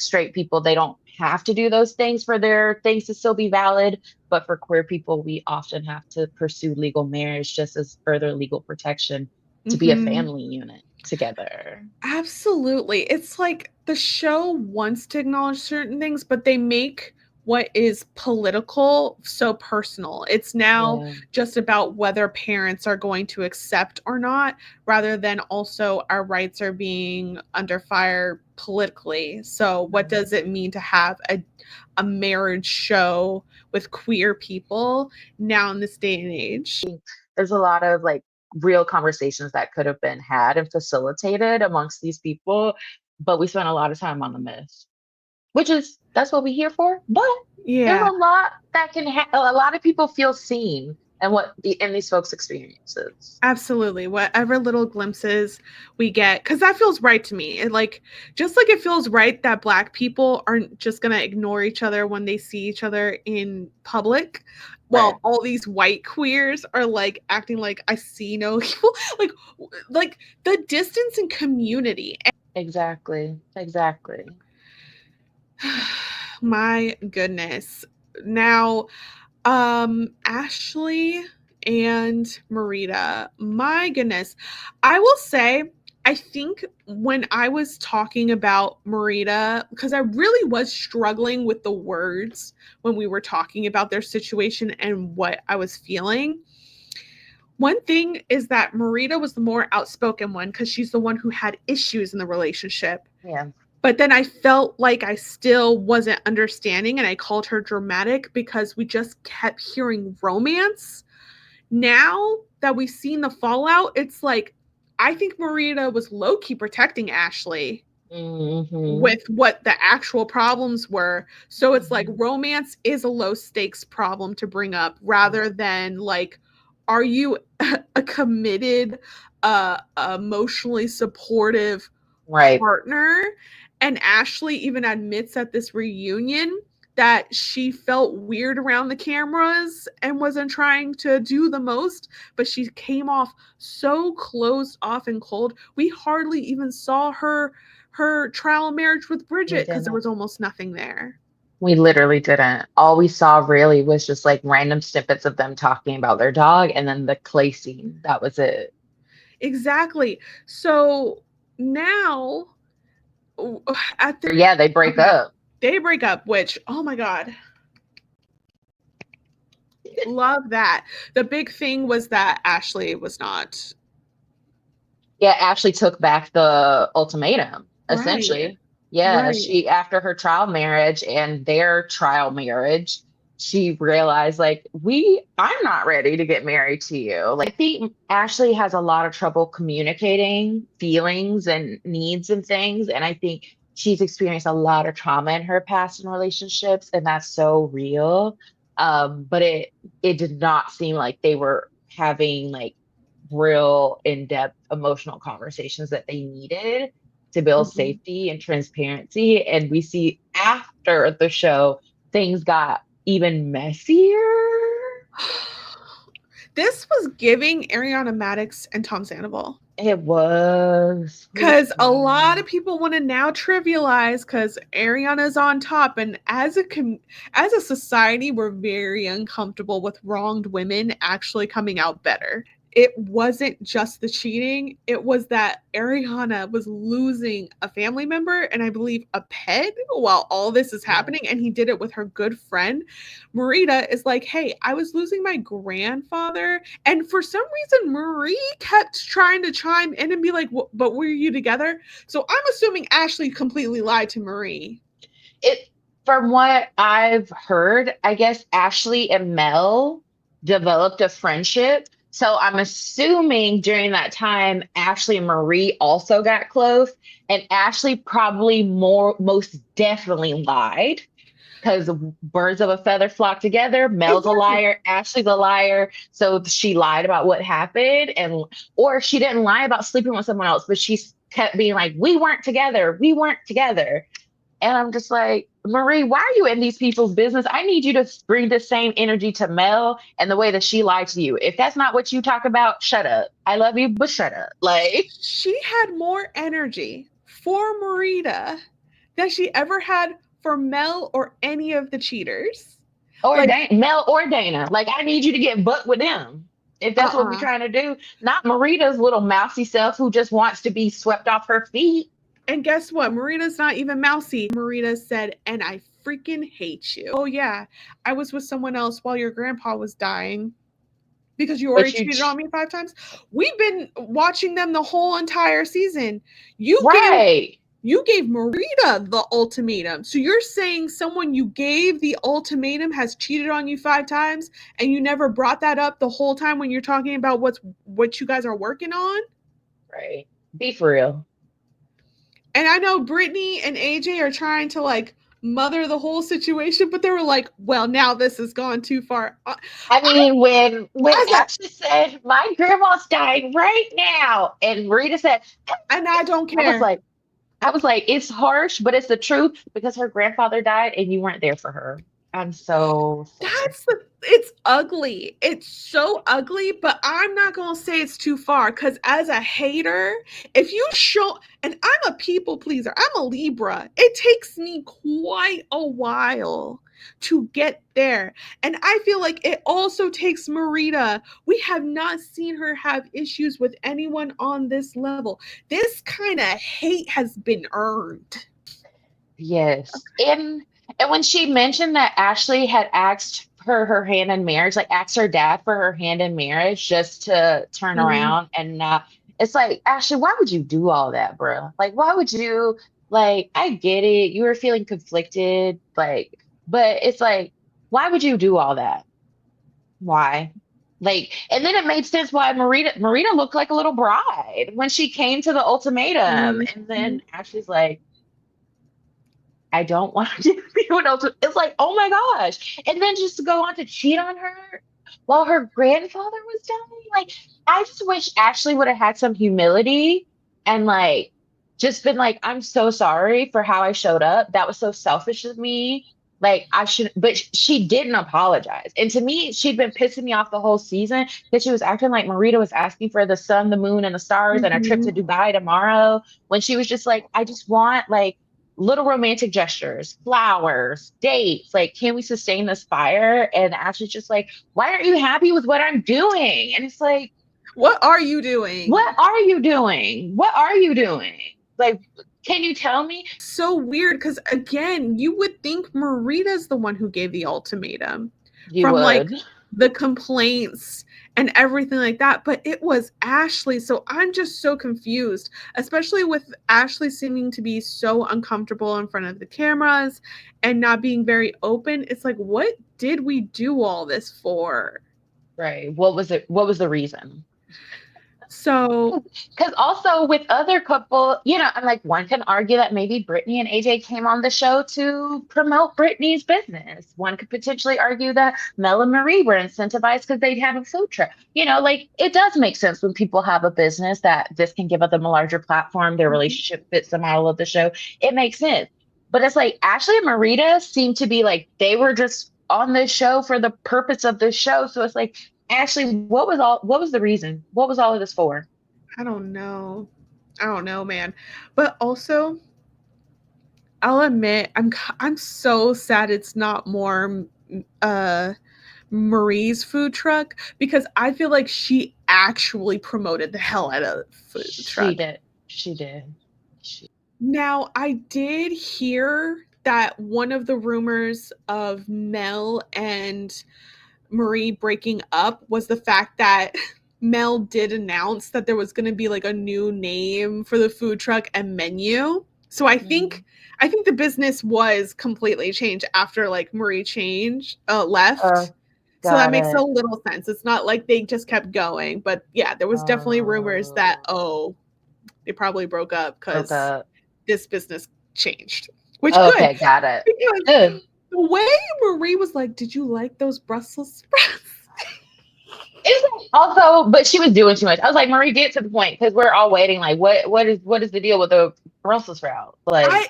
straight people, they don't have to do those things for their things to still be valid, but for queer people we often have to pursue legal marriage just as further legal protection to be a family unit together. Absolutely. It's like the show wants to acknowledge certain things, but they make what is political so personal. It's now just about whether parents are going to accept or not, rather than also our rights are being under fire politically. So what does it mean to have a marriage show with queer people now in this day and age? There's a lot of like real conversations that could have been had and facilitated amongst these people, but we spent a lot of time on the myth, that's what we're here for. But there's a lot that a lot of people feel seen and in these folks' experiences. Absolutely. Whatever little glimpses we get, because that feels right to me. Just like it feels right that Black people aren't just going to ignore each other when they see each other in public. Well, all these white queers are like acting like I see no evil, like the distance in community. Exactly. My goodness. Now, Ashley and Marita, my goodness. I will say, I think when I was talking about Marita, because I really was struggling with the words when we were talking about their situation and what I was feeling. One thing is that Marita was the more outspoken one because she's the one who had issues in the relationship. Yeah. But then I felt like I still wasn't understanding, and I called her dramatic because we just kept hearing romance. Now that we've seen the fallout, it's like, I think Marita was low-key protecting Ashley. with what the actual problems were. So it's like Mm-hmm. romance is a low stakes problem to bring up rather than like, are you a committed, emotionally supportive Right. partner? And Ashley even admits at this reunion that she felt weird around the cameras and wasn't trying to do the most, but she came off so closed off and cold. We hardly even saw her trial marriage with We Bridget because there didn't. was almost nothing there. We literally didn't. All we saw really was just like random snippets of them talking about their dog and then the clay scene. That was it. Exactly. So now at the Yeah, they break okay, up. they break up, which oh my god, love that. The big thing was that Ashley was not Yeah, Ashley took back the ultimatum, right. essentially. Yeah, Right. she, after her trial marriage and their trial marriage, she realized, like, I'm not ready to get married to you. Like, I think Ashley has a lot of trouble communicating feelings and needs and things. And I think she's experienced a lot of trauma in her past and relationships, and that's so real. But it did not seem like they were having like real in-depth emotional conversations that they needed to build Mhm. safety and transparency. And we see after the show, things got even messier. This was giving Ariana Madix and Tom Sandoval. It was. Because a lot of people want to now trivialize because Ariana's on top, and as a society, we're very uncomfortable with wronged women actually coming out better. It wasn't just the cheating; it was that Ariana was losing a family member and I believe a pet while all this is Yeah. happening, and he did it with her good friend. Marita is like, "Hey, I was losing my grandfather." And for some reason, Marie kept trying to chime in and be like, but were you together? So I'm assuming Ashley completely lied to Marie. It From what I've heard, I guess Ashley and Mel developed a friendship. So I'm assuming during that time, Ashley and Marie also got close, and Ashley probably most definitely lied because birds of a feather flock together. Mel's a Exactly. liar, Ashley's a liar. So she lied about what happened, and or she didn't lie about sleeping with someone else, but she kept being like, "We weren't together. We weren't together." And I'm just like, Marie, why are you in these people's business? I need you to bring the same energy to Mel and the way that she lied to you. If that's not what you talk about, shut up. I love you, but shut up. Like, She had more energy for Marita than she ever had for Mel or any of the cheaters. or Like, Mel or Dayna. Like, I need you to get booked with them. If that's what we're uh-uh. trying to do, not Marita's little mousy self who just wants to be swept off her feet. And guess what? Marita's not even mousy. Marita said, and I freaking hate you. Oh, yeah. I was with someone else while your grandpa was dying because you already But you, cheated on me 5 times. We've been watching them the whole entire season. You gave right. you gave Marita the ultimatum. So you're saying someone you gave the ultimatum has cheated on you 5 times and you never brought that up the whole time when you're talking about what you guys are working on? Right. Be for real. And I know Britney and AJ are trying to like mother the whole situation, but they were like, well, now this has gone too far. I mean, when As a Ashley said, "My grandma's dying right now," and Rita said, and I don't I was care. like, it's harsh, but it's the truth because her grandfather died and you weren't there for her. I'm so sorry. It's ugly. It's so ugly, but I'm not going to say it's too far cuz as a hater, if you show and I'm a people pleaser. I'm a Libra. It takes me quite a while to get there. And I feel like it also takes Marita. We have not seen her have issues with anyone on this level. This kind of hate has been earned. Yes. And when she mentioned that Ashley had asked her hand in marriage, like asked her dad for her hand in marriage just to turn Mhm. around and not, it's like, Ashley, why would you do all that, bro? Like, why would you, like, I get it. You were feeling conflicted, like, but it's like, why would you do all that? Why? Like, and then it made sense why Marita looked like a little bride when she came to the ultimatum. And Mhm. then Ashley's like, I don't want to be an ultimatum. It's like, oh my gosh. And then just to go on to cheat on her while her grandfather was dying. Like, I just wish Ashley would have had some humility and like just been like, I'm so sorry for how I showed up. That was so selfish of me. Like I should, but she didn't apologize. And to me, she'd been pissing me off the whole season because she was acting like Marita was asking for the sun, the moon, and the stars and a trip to Mhm. Dubai tomorrow when she was just like, I just want like little romantic gestures, flowers, dates. Like, can we sustain this fire? And Ashley's just like, why aren't you happy with what I'm doing? And it's like, What are you doing? what are you doing? What are you doing? Like, can you tell me? So weird because again, you would think Marita's the one who gave the ultimatum You from like would. the complaints and everything like that, but it was Ashley. So I'm just so confused, especially with Ashley seeming to be so uncomfortable in front of the cameras and not being very open. It's like, what did we do all this for? Right. What was it? What was the reason? So Because also with other couple, I'm like, one can argue that maybe Britney and AJ came on the show to promote Britney's business. One could potentially argue that Mel and Marie were incentivized because they'd have a food truck. Like it does make sense when people have a business that this can give them a larger platform. Their relationship fits the model of the show. It makes sense. But it's like Ashley and Marita seem to be like they were just on this show for the purpose of this show. So it's like, Ashley, what was the reason? What was all of this for? I don't know. I don't know, man. But also, I'll admit, I'm so sad it's not more uh Marie's food truck because I feel like she actually promoted the hell out of food She truck. did. She did. Now, I did hear that one of the rumors of Mel and Marie breaking up was the fact that Mel did announce that there was going to be like a new name for the food truck and menu. So Mhm. I think the business was completely changed after like Marie left. Oh, So that got makes a it. little sense. It's not like they just kept going, but yeah, there was definitely rumors that Oh, they probably broke up broke cuz up. this business changed. Which good Okay, got it. because Good. the way Marie was like, "Did you like those Brussels sprouts?" It's like also, but she was doing too much. I was like, Marie, get to the point because we're all waiting. Like, what is the deal with the Brussels sprout? Like, I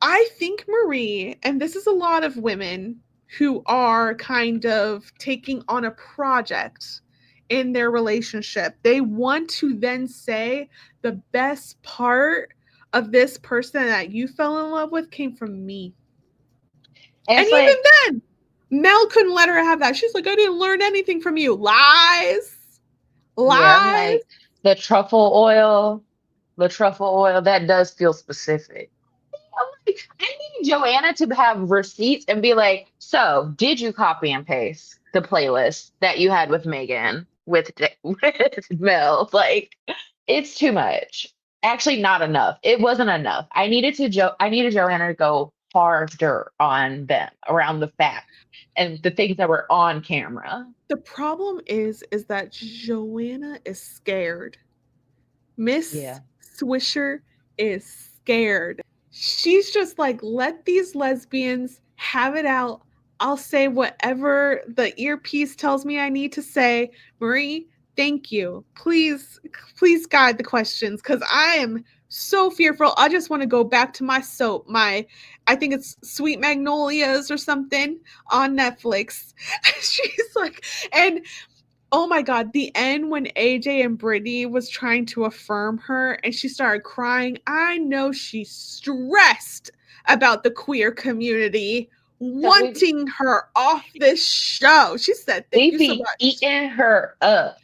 I think Marie, and this is a lot of women who are kind of taking on a project in their relationship. They want to then say the best part of this person that you fell in love with came from me. and And it's even like, then, Mel couldn't let her have that. She's like, I didn't learn anything from you. Lies. yeah, I'm Lies. like the truffle oil, that does feel specific. I'm like, I need Joanna to have receipts and be like, so did you copy and paste the playlist that you had with Megan with Mel? Like, it's too much. Actually, not enough. It wasn't enough. I needed Joanna to go harder on them around the facts and the things that were on camera. The problem is that Joanna is scared. Miss Yeah. Swisher is scared. She's just like, let these lesbians have it out. I'll say whatever the earpiece tells me I need to say. Marie, thank you. Please guide the questions because I am so fearful. I just want to go back to my soap, I think it's Sweet Magnolias or something on Netflix. She's like, and oh my god, the end when AJ and Brittany was trying to affirm her and she started crying. I know she's stressed about the queer community Because we wanting her off this show. She said, "Thank we you so be much." eating her up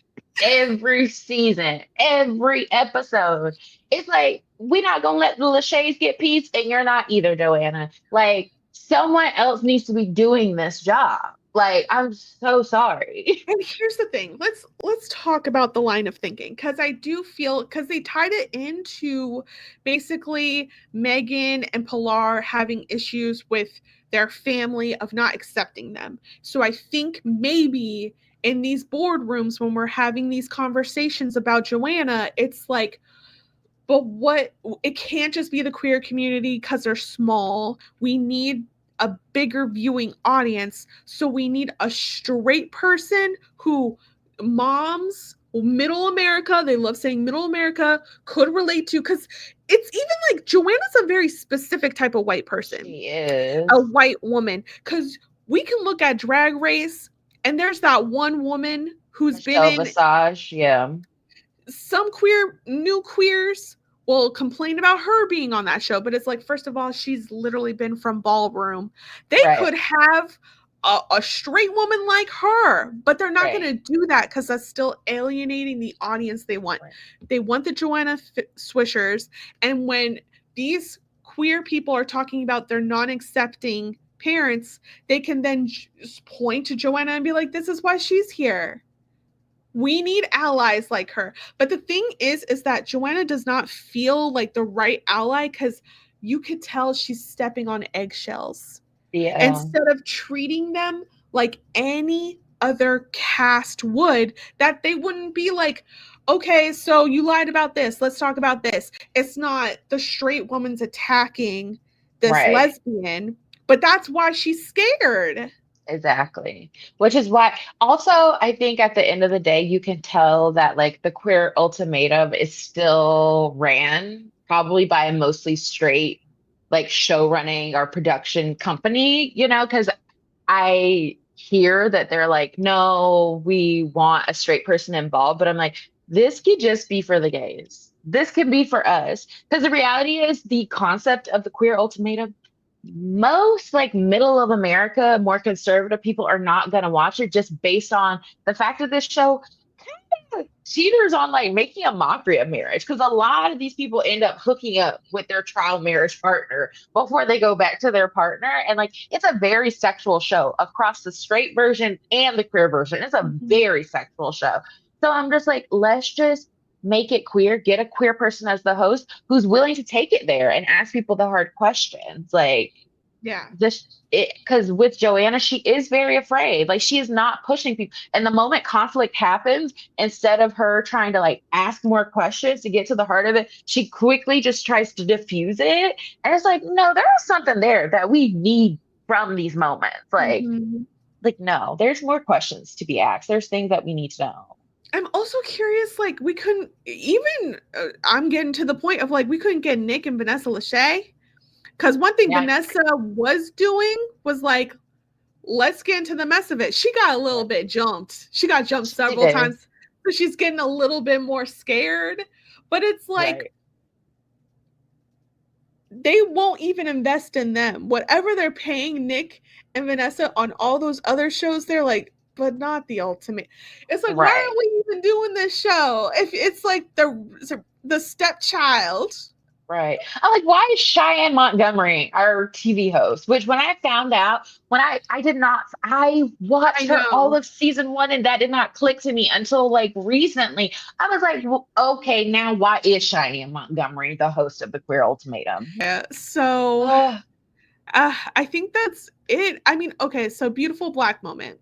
every season, every episode. It's like we're not gonna let the Lachey's get peace, and you're not either, Joanna. Like someone else needs to be doing this job. Like I'm so sorry. And here's the thing. Let's talk about the line of thinking cuz I do feel cuz they tied it into basically Megan and Pilar having issues with their family of not accepting them. So I think maybe in these boardrooms when we're having these conversations about Joanna, it's like, but it can't just be the queer community because they're small. We need a bigger viewing audience. So we need a straight person who moms, middle America, they love saying middle America, could relate to, because it's even like Joanna's a very specific type of white person. She is. A white woman. Because we can look at Drag Race and there's that one woman who's been in Visage, yeah. Some new queers will complain about her being on that show, but it's like, first of all, she's literally been from Ballroom. They could have a straight woman like her, but they're not going to do that because that's still alienating the audience they want. They want the Joanna Swishers. And when these queer people are talking about their non-accepting parents, they can then just point to Joanna and be like, this is why she's here. We need allies like her. But the thing is that Joanna does not feel like the right ally because you could tell she's stepping on eggshells. Yeah. Instead of treating them like any other cast would, that they wouldn't be like, okay, so you lied about this. Let's talk about this. It's not the straight woman's attacking this lesbian, but that's why she's scared. Exactly. Which is why also I think at the end of the day, you can tell that like the Queer Ultimatum is still ran probably by a mostly straight like show running or production company, you know, because I hear that they're like, no, we want a straight person involved, but I'm like, this could just be for the gays. This can be for us. Because the reality is the concept of the Queer Ultimatum, most like middle of America, more conservative people are not going to watch it just based on the fact that this show kind of teeters on like making a mockery of marriage because a lot of these people end up hooking up with their trial marriage partner before they go back to their partner. And like it's a very sexual show across the straight version and the queer version. It's a very sexual show. So I'm just like, let's just make it queer, get a queer person as the host who's willing to take it there and ask people the hard questions. Like, just because with Joanna, she is very afraid. Like, she is not pushing people. And the moment conflict happens, instead of her trying to like ask more questions to get to the heart of it, she quickly just tries to diffuse it. And it's like, no, there is something there that we need from these moments. Like, no, there's more questions to be asked. There's things that we need to know. I'm also curious, like, we couldn't even, I'm getting to the point of, like, we couldn't get Nick and Vanessa Lachey. Because one thing Vanessa was doing was, like, let's get into the mess of it. She got a little bit jumped. She got jumped several times. So she's getting a little bit more scared. But it's like, they won't even invest in them. Whatever they're paying Nick and Vanessa on all those other shows, they're like, but not the ultimate. It's like, why are we even doing this show? If it's like the stepchild. Right. I'm like, why is Cheyenne Montgomery our TV host? Which when I found out, I watched her all of season 1 and that did not click to me until like recently. I was like, well, okay, now why is Cheyenne Montgomery the host of the Queer Ultimatum? Yeah. So I think that's it. I mean, okay, so beautiful black moment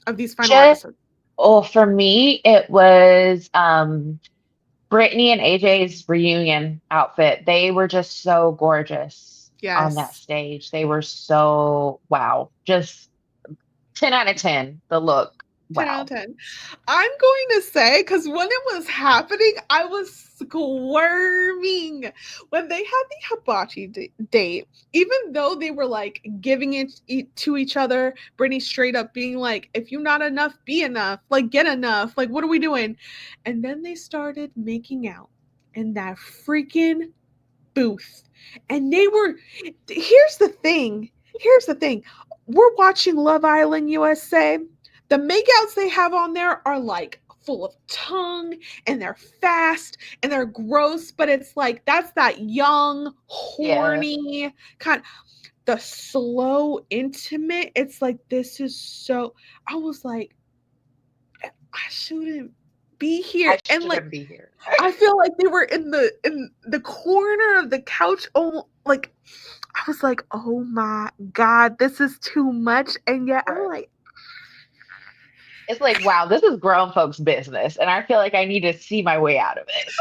of these final episodes. Oh, for me, it was Britney and AJ's reunion outfit. They were just so gorgeous on that stage. They were so, wow. Just 10 out of 10, the look. 10 out of 10. I'm going to say, because when it was happening, I was squirming. When they had the hibachi date, even though they were like giving it to each other, Britney straight up being like, if you're not enough, be enough. Like, get enough. Like, what are we doing? And then they started making out in that freaking booth. And here's the thing. We're watching Love Island USA. The makeouts they have on there are like full of tongue and they're fast and they're gross, but it's like that's that young, horny kind of the slow, intimate. It's like this is so I was like, I shouldn't be here. And like be here. I feel like they were in the corner of the couch. Oh, like I was like, oh my God, this is too much. And yet I'm like, It's like, wow, this is grown folks' business, and I feel like I need to see my way out of it.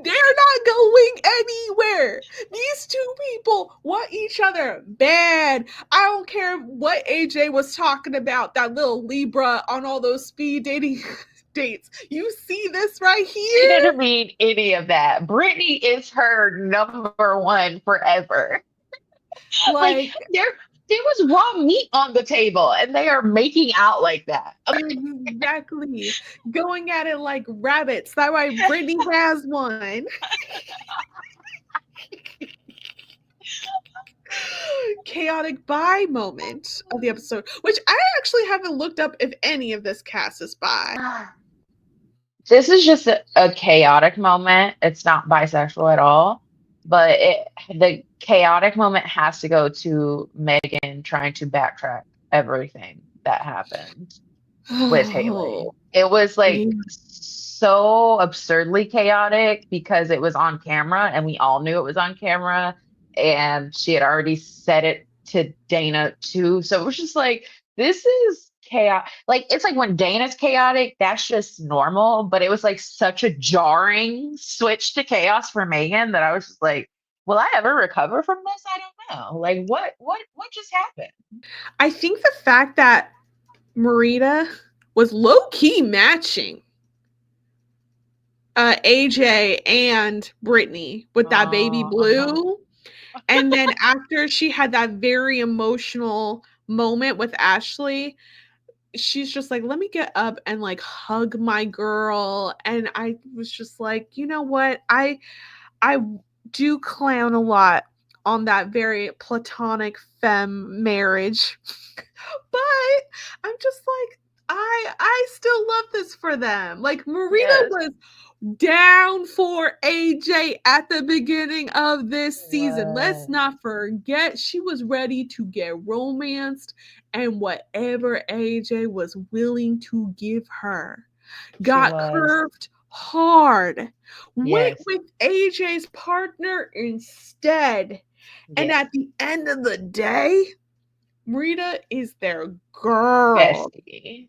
They're not going anywhere. These two people want each other bad. I don't care what AJ was talking about, that little Libra on all those speed dating dates. You see this right She here? didn't mean any of that. Brittany is her number one forever. Like Like, there was raw meat on the table, and they are making out like that. exactly. Going at it like rabbits. That way Brittany has one. Chaotic bi moment of the episode, which I actually haven't looked up if any of this cast is bi. This is just a chaotic moment. It's not bisexual at all, but the chaotic moment has to go to Megan trying to backtrack everything that happened with Haley. Oh, It was like yeah. so absurdly chaotic because it was on camera and we all knew it was on camera, and she had already said it to Dayna too. So it was just like, this is chaos. Like, it's like when Dana's chaotic, that's just normal, but it was like such a jarring switch to chaos for Megan that I was just like, will I ever recover from this? I don't know. Like, what just happened? I think the fact that Marita was low-key matching AJ and Britney with that baby Uh-huh. blue. And then after she had that very emotional moment with Ashley, she's just like, let me get up and like hug my girl. And I was just like, you know what? I do clown a lot on that very platonic femme marriage. But I'm just like, I still love this for them. Like Marita Yes, was down for AJ at the beginning of this it season. Let's was. not forget she was ready to get romanced, and whatever AJ was willing to give her She got was. curved hard. Went Yes. with AJ's partner instead. And Yes. at the end of the day, Marita is their girl. Bestie.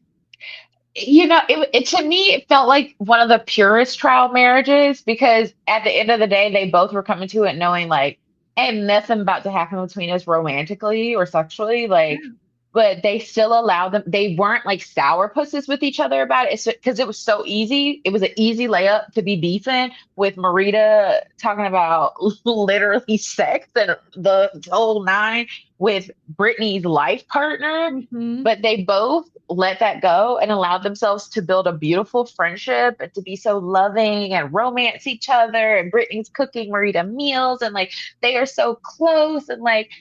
It to me, it felt like one of the purest trial marriages because at the end of the day, they both were coming to it knowing like, ain't nothing about to happen between us romantically or sexually. Like, Yeah. but they still allowed them. They weren't like sour pusses with each other about it. It's because it was so easy. It was an easy layup to be beefing with Marita talking about literally sex and the whole nine with Brittany's life partner. Mhm. But they both let that go and allowed themselves to build a beautiful friendship and to be so loving and romance each other. And Brittany's cooking Marita meals and like they are so close and like,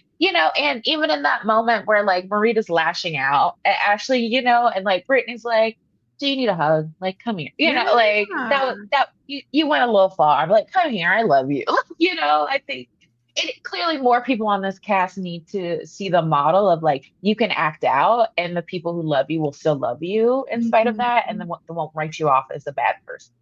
and even in that moment where like Marita's lashing out at Ashley, and like Brittany's like, do you need a hug? Like, come here. Like Yeah. that you went a little far. I'm like, come here, I love you. I think clearly more people on this cast need to see the model of like you can act out and the people who love you will still love you in spite of that, and then Mhm. they won't write you off as a bad person.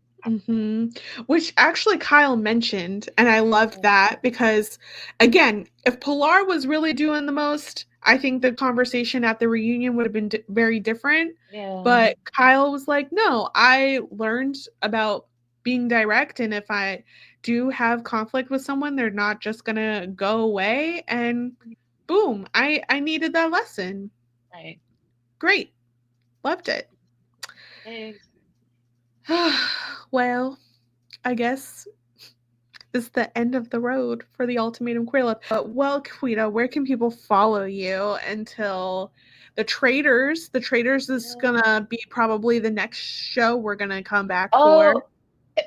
Which actually Kyle mentioned, and I loved that because, again, if Pilar was really doing the most, I think the conversation at the reunion would have been very different. Yeah. But Kyle was like, no, I learned about being direct, and if I do have conflict with someone, they're not just gonna go away. And boom, I needed that lesson. Right. Great, loved it. Thanks. Well, I guess this is the end of the road for the Ultimatum Queer Love. Well, Quita, where can people follow you until the Traders? The Traders is gonna be probably the next show we're gonna come back for. Oh,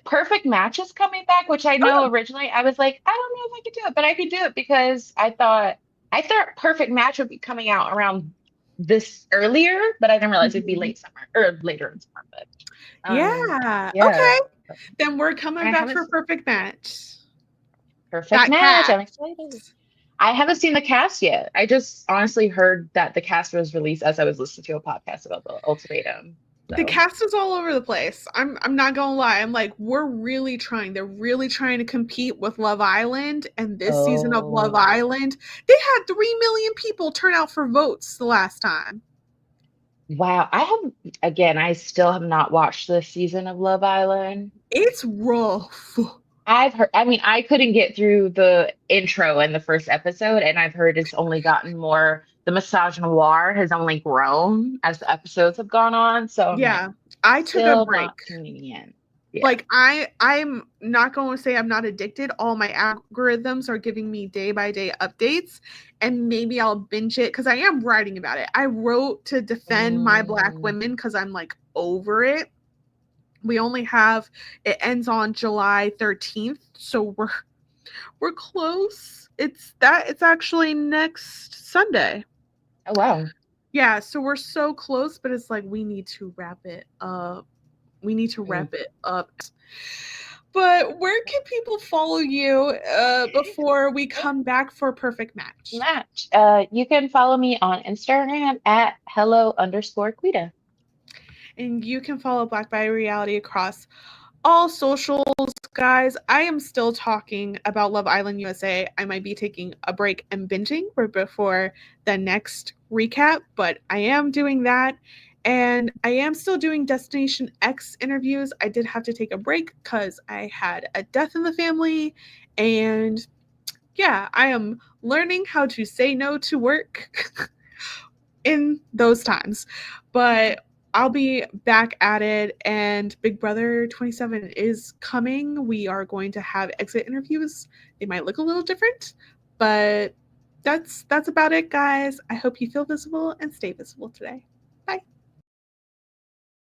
Perfect Match is coming back, which I know Oh, originally I was like, I don't know if I could do it, but I could do it because I thought Perfect Match would be coming out around this earlier, but I didn't realize it'd be mhm. late summer or later in summer. But Yeah. yeah, Okay. Then we're coming and I back haven't for seen Perfect Match. Perfect That Match. cat. I'm excited. I haven't seen the cast yet. I just honestly heard that the cast was released as I was listening to a podcast about the ultimatum. The So, cast is all over the place. I'm not gonna lie. I'm like, we're really trying. They're really trying to compete with Love Island. And this season of Love oh, Island, they had 3 million people turn out for votes the last time. Wow. I still have not watched this season of Love Island. It's rough. I've heard, I mean, I couldn't get through the intro in the first episode, and I've heard it's only gotten more, the misogynoir has only grown as the episodes have gone on. So I'm like, Yeah, I took a still break. not tuning in. Yeah. Like I'm not going to say I'm not addicted. All my algorithms are giving me day by day updates, and maybe I'll binge it because I am writing about it. I wrote to defend my Black Mm. women because I'm like over it. We only have, it ends on July 13th, so we're close. It's actually next Sunday. Oh, wow. Yeah, so we're so close, but it's like we need to wrap it up. We need to wrap it up. But where can people follow you before we come back for a perfect match? You can follow me on Instagram at hello_Quita. And you can follow Black by Reality across all socials, guys. I am still talking about Love Island USA. I might be taking a break and binging right before the next recap, but I am doing that. And I am still doing Destination X interviews. I did have to take a break because I had a death in the family. And yeah, I am learning how to say no to work in those times. But I'll be back at it, and Big Brother 27 is coming. We are going to have exit interviews. They might look a little different, but that's about it, guys. I hope you feel visible and stay visible today.